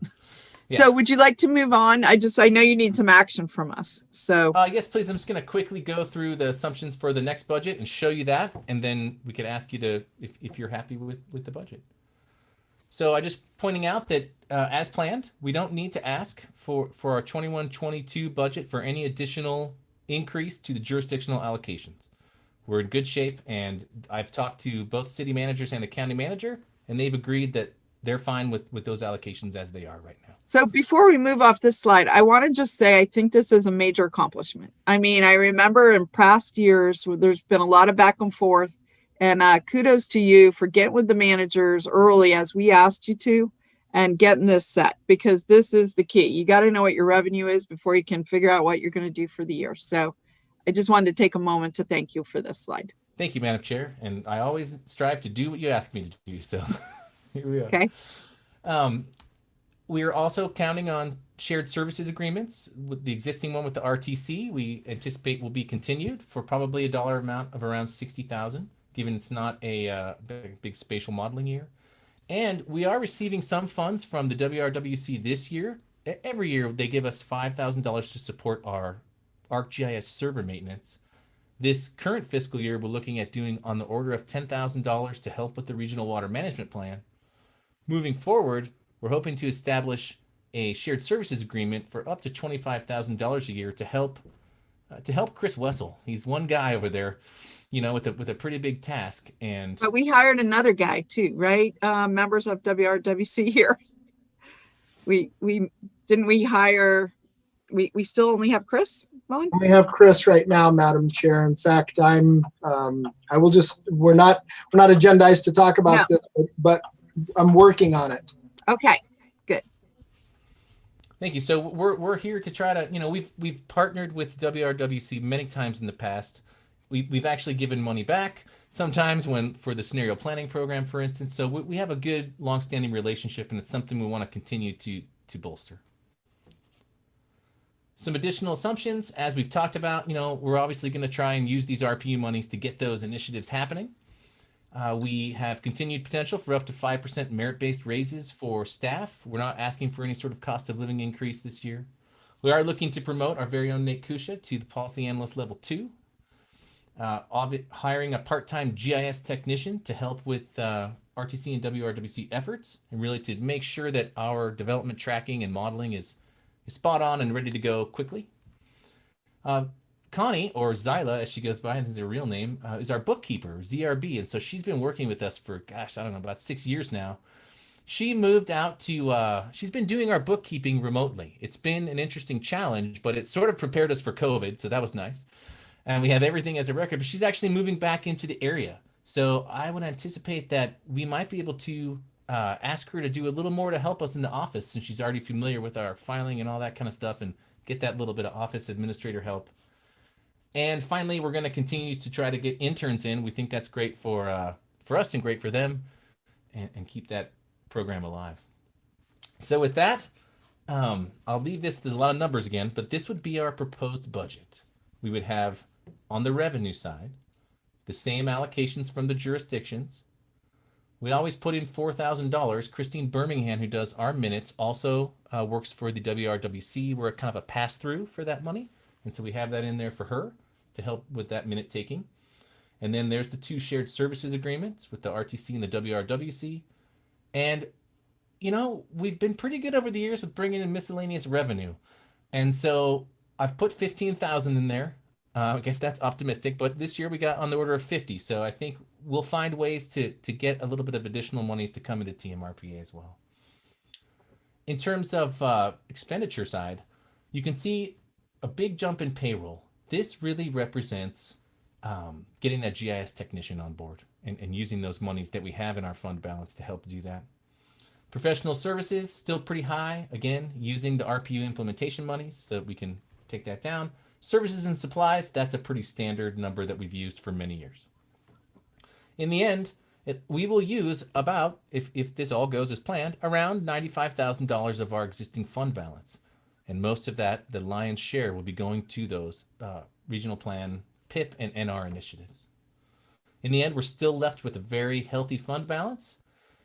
Yeah. So would you like to move on? I know you need some action from us. So yes, please. I'm just going to quickly go through the assumptions for the next budget and show you that. And then we could ask you to, if you're happy with the budget. So I just pointing out that as planned, we don't need to ask for our 21-22 budget for any additional increase to the jurisdictional allocations. We're in good shape, and I've talked to both city managers and the county manager, and they've agreed that they're fine with those allocations as they are right now. So before we move off this slide, I want to just say I think this is a major accomplishment. I mean, I remember in past years where there's been a lot of back and forth. And kudos to you for getting with the managers early as we asked you to and getting this set, because this is the key. You got to know what your revenue is before you can figure out what you're going to do for the year. So I just wanted to take a moment to thank you for this slide. Thank you, Madam Chair. And I always strive to do what you ask me to do. So here we are. Okay. We are also counting on shared services agreements. With the existing one with the RTC, we anticipate will be continued for probably a dollar amount of around $60,000. Given it's not a big spatial modeling year. And we are receiving some funds from the WRWC this year. Every year they give us $5,000 to support our ArcGIS server maintenance. This current fiscal year, we're looking at doing on the order of $10,000 to help with the regional water management plan. Moving forward, we're hoping to establish a shared services agreement for up to $25,000 a year to help Chris Wessel. He's one guy over there, with a pretty big task. And but we hired another guy too, right? Members of WRWC here. We hire we still only have Chris Moen? We have Chris right now, Madam Chair. In fact, I will just, we're not agendized to talk about this, but I'm working on it. Okay, good. Thank you. So we're here to try to, we've partnered with WRWC many times in the past. We've actually given money back sometimes for the scenario planning program, for instance. So we have a good longstanding relationship, and it's something we want to continue to bolster. Some additional assumptions, as we've talked about, we're obviously going to try and use these RPU monies to get those initiatives happening. We have continued potential for up to 5% merit-based raises for staff. We're not asking for any sort of cost of living increase this year. We are looking to promote our very own Nate Kusha to the policy analyst level 2. Hiring a part-time GIS technician to help with RTC and WRWC efforts, and really to make sure that our development tracking and modeling is spot on and ready to go quickly. Connie, or Zyla, as she goes by, and is her real name, is our bookkeeper, ZRB. And so she's been working with us for, gosh, I don't know, about 6 years now. She moved out to, she's been doing our bookkeeping remotely. It's been an interesting challenge, but it sort of prepared us for COVID, so that was nice. And we have everything as a record, but she's actually moving back into the area. So I would anticipate that we might be able to ask her to do a little more to help us in the office, since she's already familiar with our filing and all that kind of stuff, and get that little bit of office administrator help. And finally, we're going to continue to try to get interns in. We think that's great for us and great for them, and keep that program alive. So with that, I'll leave this. There's a lot of numbers again, but this would be our proposed budget. We would have, on the revenue side, the same allocations from the jurisdictions. We always put in $4,000. Christine Birmingham, who does our minutes, also works for the WRWC. We're kind of a pass-through for that money. And so we have that in there for her to help with that minute taking. And then there's the 2 shared services agreements with the RTC and the WRWC. And, we've been pretty good over the years with bringing in miscellaneous revenue. And so I've put 15,000 in there. I guess that's optimistic, but this year we got on the order of 50. So I think we'll find ways to get a little bit of additional monies to come into TMRPA as well. In terms of expenditure side, you can see a big jump in payroll. This really represents getting that GIS technician on board and using those monies that we have in our fund balance to help do that. Professional services, still pretty high. Again, using the RPU implementation monies so that we can take that down. Services and supplies, that's a pretty standard number that we've used for many years. In the end, we will use about, if this all goes as planned, around $95,000 of our existing fund balance. And most of that, the lion's share, will be going to those regional plan, PIP, and NR initiatives. In the end, we're still left with a very healthy fund balance.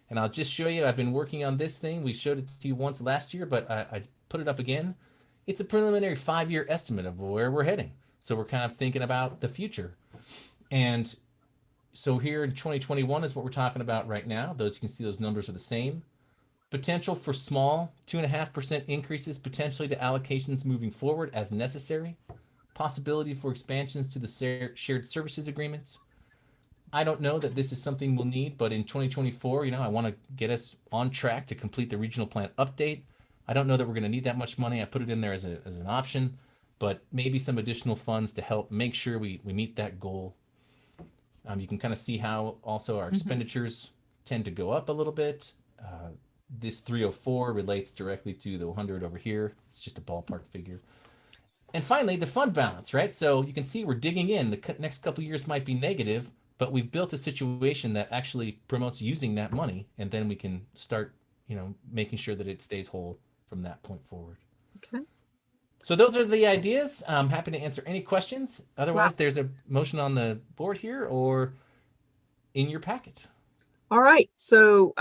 And I'll just show you, I've been working on this thing. We showed it to you once last year, but I put it up again. It's a preliminary 5-year estimate of where we're heading. So we're kind of thinking about the future. And so here in 2021 is what we're talking about right now. Those, you can see those numbers are the same. Potential for small 2.5% increases potentially to allocations moving forward as necessary. Possibility for expansions to the shared services agreements. I don't know that this is something we'll need, but in 2024, I want to get us on track to complete the regional plan update. I don't know that we're going to need that much money. I put it in there as an option, but maybe some additional funds to help make sure we meet that goal. You can kind of see how also our expenditures tend to go up a little bit. This 304 relates directly to the 100 over here. It's just a ballpark figure. And finally, the fund balance, right? So you can see we're digging in. The next couple of years might be negative, but we've built a situation that actually promotes using that money, and then we can start, making sure that it stays whole from that point forward. Okay. So those are the ideas. I'm happy to answer any questions. Otherwise, there's a motion on the board here or in your packet. All right. So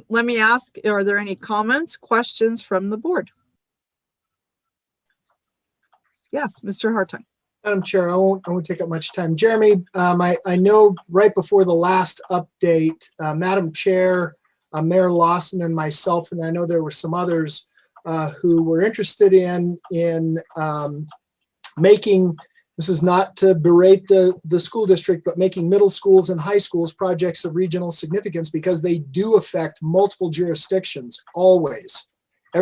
let me ask, are there any comments, questions from the board? Yes, Mr. Hartung. Madam Chair, I won't take up much time. Jeremy, I know right before the last update, Madam Chair, Mayor Lawson and myself, and I know there were some others who were interested in making, this is not to berate the school district, but making middle schools and high schools projects of regional significance, because they do affect multiple jurisdictions always.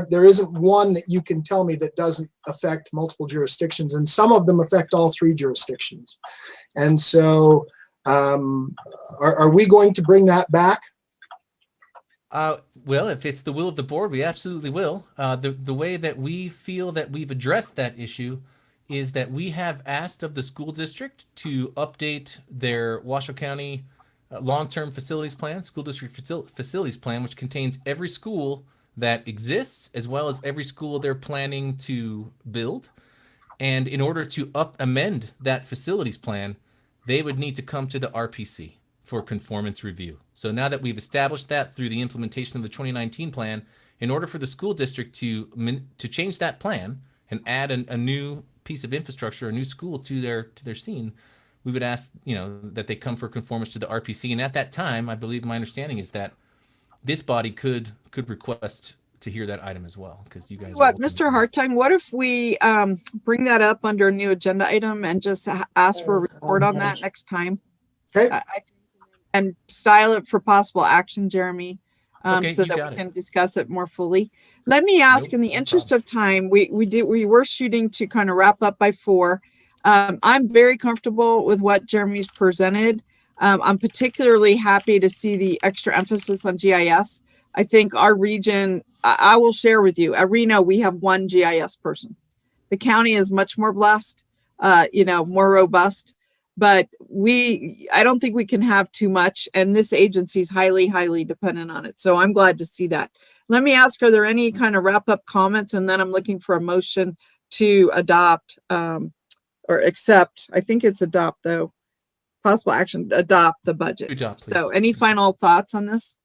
there isn't one that you can tell me that doesn't affect multiple jurisdictions, and some of them affect all 3 jurisdictions. And so are we going to bring that back? Well, if it's the will of the board, we absolutely will. The way that we feel that we've addressed that issue is that we have asked of the school district to update their Washoe County long-term facilities plan, school district facilities plan, which contains every school that exists as well as every school they're planning to build. And in order to amend that facilities plan, they would need to come to the RPC for conformance review. So now that we've established that through the implementation of the 2019 plan, in order for the school district to change that plan and add a new piece of infrastructure, a new school to their scene, we would ask, that they come for conformance to the RPC. And at that time, I believe my understanding is that this body could request to hear that item as well, because you guys. What, Mr. Hartine, what if we bring that up under a new agenda item and just ask for a report on that next time? Okay. And style it for possible action, Jeremy, Okay, so you that got we it. can discuss it more fully. Let me ask, Nope, in the no interest of time, we were shooting to kind of wrap up by 4. I'm very comfortable with what Jeremy's presented. I'm particularly happy to see the extra emphasis on GIS. I think our region, I will share with you, at Reno, we have 1 GIS person. The county is much more blessed, more robust, but I don't think we can have too much. And this agency is highly, highly dependent on it. So I'm glad to see that. Let me ask, are there any kind of wrap up comments? And then I'm looking for a motion to adopt or accept. I think it's adopt though. Possible action, adopt the budget. Adopt, So please. any final thoughts on this?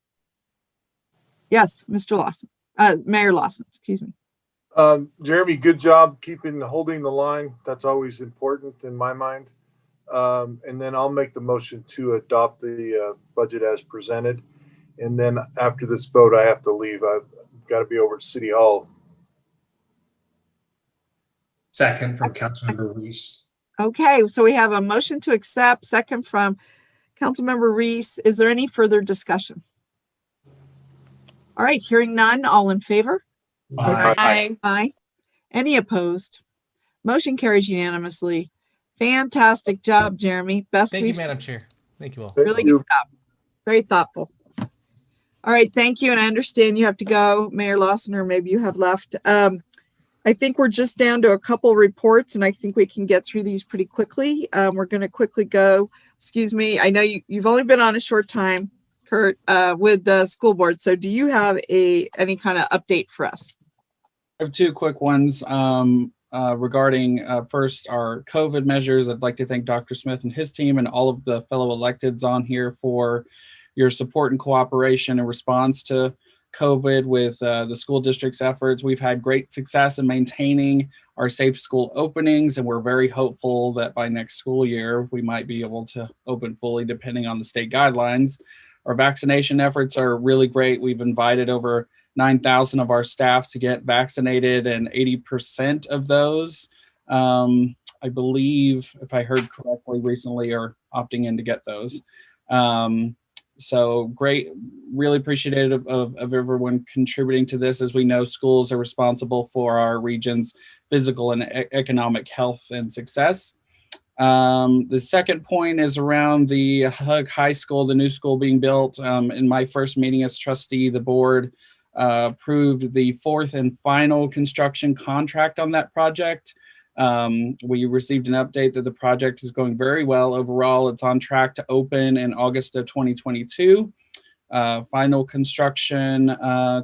Yes, Mr. Lawson, Mayor Lawson, excuse me. Jeremy, good job holding the line. That's always important in my mind. And then I'll make the motion to adopt the budget as presented. And then after this vote, I have to leave. I've got to be over at City Hall. Second from Councilmember Reese. Okay, so we have a motion to accept, second from Councilmember Reese. Is there any further discussion? All right, hearing none, all in favor? Aye. Aye. Any opposed? Motion carries unanimously. Fantastic job, Jeremy. Best Thank you, we've Madam Chair. Thank you all. really good job. Very thoughtful. All right, thank you. And I understand you have to go, Mayor Lawson, or maybe you have left. I think we're just down to a couple reports, and I think we can get through these pretty quickly. We're going to quickly go. Excuse me. I know you've only been on a short time, Kurt, with the school board. So do you have any kind of update for us? I have 2 quick ones regarding first our COVID measures. I'd like to thank Dr. Smith and his team and all of the fellow electeds on here for your support and cooperation in response to COVID with the school district's efforts. We've had great success in maintaining our safe school openings, and we're very hopeful that by next school year, we might be able to open fully depending on the state guidelines. Our vaccination efforts are really great. We've invited over 9,000 of our staff to get vaccinated, and 80% of those, I believe, if I heard correctly recently, are opting in to get those. So great, really appreciative of everyone contributing to this. As we know, schools are responsible for our region's physical and economic health and success. The second point is around the Hug High School, the new school being built. In my first meeting as trustee, the board approved the 4th and final construction contract on that project. We received an update that the project is going very well overall. It's on track to open in August of 2022. Final construction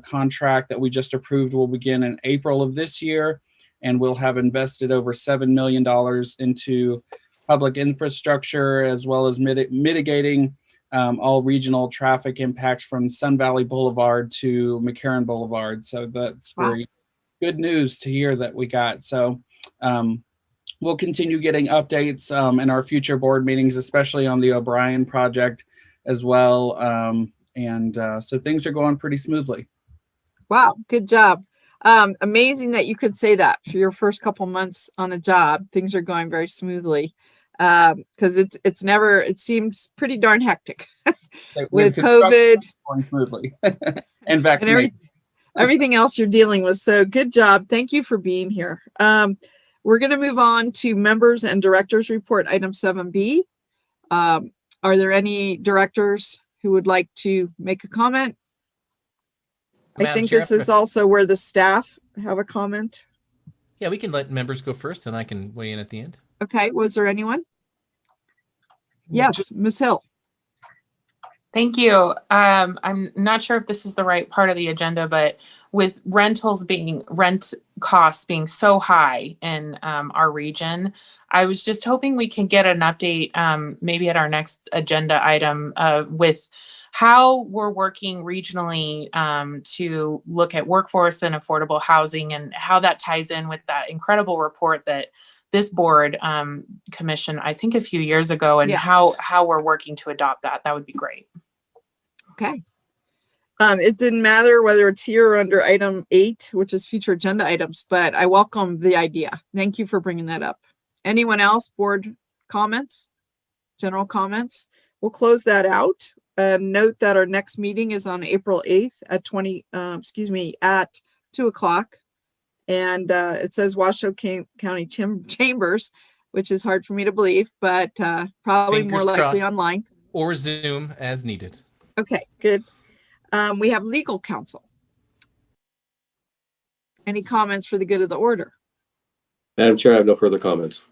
contract that we just approved will begin in April of this year, and we'll have invested over $7 million into public infrastructure, as well as mitigating all regional traffic impacts from Sun Valley Boulevard to McCarran Boulevard. So that's very good news to hear that we got. So we'll continue getting updates in our future board meetings, especially on the O'Brien project as well. So things are going pretty smoothly. Wow, good job. Amazing that you could say that for your first couple months on the job. Things are going very smoothly, because it seems pretty darn hectic with COVID going smoothly and vaccination. everything else you're dealing with. So good job. Thank you for being here. We're going to move on to members and directors report, item 7B. Are there any directors who would like to make a comment? I Madam think Chair, this is also where the staff have a comment. Yeah, we can let members go first and I can weigh in at the end. Okay, was there anyone? Yes, Ms. Hill. Thank you. I'm not sure if this is the right part of the agenda, but with rent costs being so high in our region, I was just hoping we can get an update maybe at our next agenda item with how we're working regionally to look at workforce and affordable housing and how that ties in with that incredible report that this board commissioned, I think, a few years ago, and how we're working to adopt that. That would be great. Okay. It didn't matter whether it's here or under item 8, which is future agenda items, but I welcome the idea. Thank you for bringing that up. Anyone else? Board comments? General comments? We'll close that out. Note that our next meeting is on April 8th at 2 o'clock. And it says Washoe County Chambers, which is hard for me to believe, but probably Fingers more likely crossed. online. Or Zoom as needed. Okay, good. We have legal counsel. Any comments for the good of the order? Madam Chair, I have no further comments.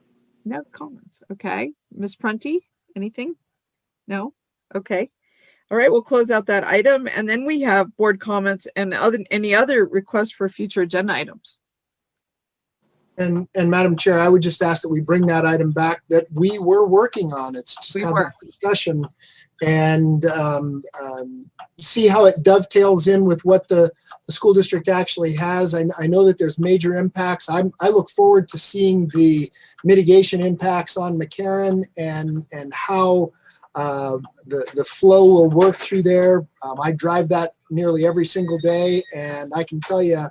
No comments. Okay. Ms. Prunty, anything? No? Okay. All right, we'll close out that item. And then we have board comments and any other requests for future agenda items. And Madam Chair, I would just ask that we bring that item back that we were working on. It's just have that discussion and see how it dovetails in with what the school district actually has. I know that there's major impacts. I look forward to seeing the mitigation impacts on McCarran and how the flow will work through there. I drive that nearly every single day, and I can tell you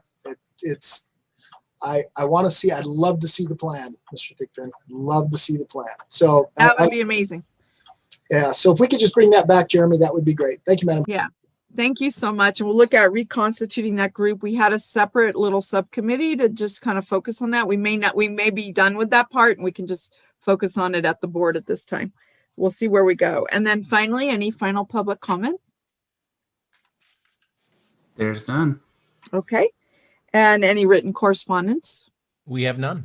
I want to see, I'd love to see the plan, Mr. Thigpen. I'd love to see the plan. So that would be amazing. Yeah. So if we could just bring that back, Jeremy, that would be great. Thank you, Madam. Yeah. Thank you so much. And we'll look at reconstituting that group. We had a separate little subcommittee to just kind of focus on that. We may be done with that part and we can just focus on it at the board at this time. We'll see where we go. And then finally, any final public comment? There's none. Okay. And any written correspondence? We have none.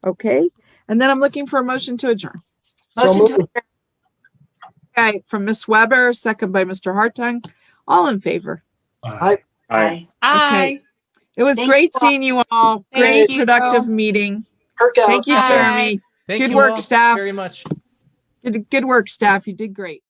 Okay. And then I'm looking for a motion to adjourn. Motion to adjourn. Okay, from Ms. Weber, second by Mr. Hartung. All in favor? Aye. Aye. Okay. It was Thank great you all. seeing you all. Thank Great you. productive meeting. Kirk out. Thank you, Bye. Jeremy. Thank Good you work, all staff. very much. Good work, staff. You did great.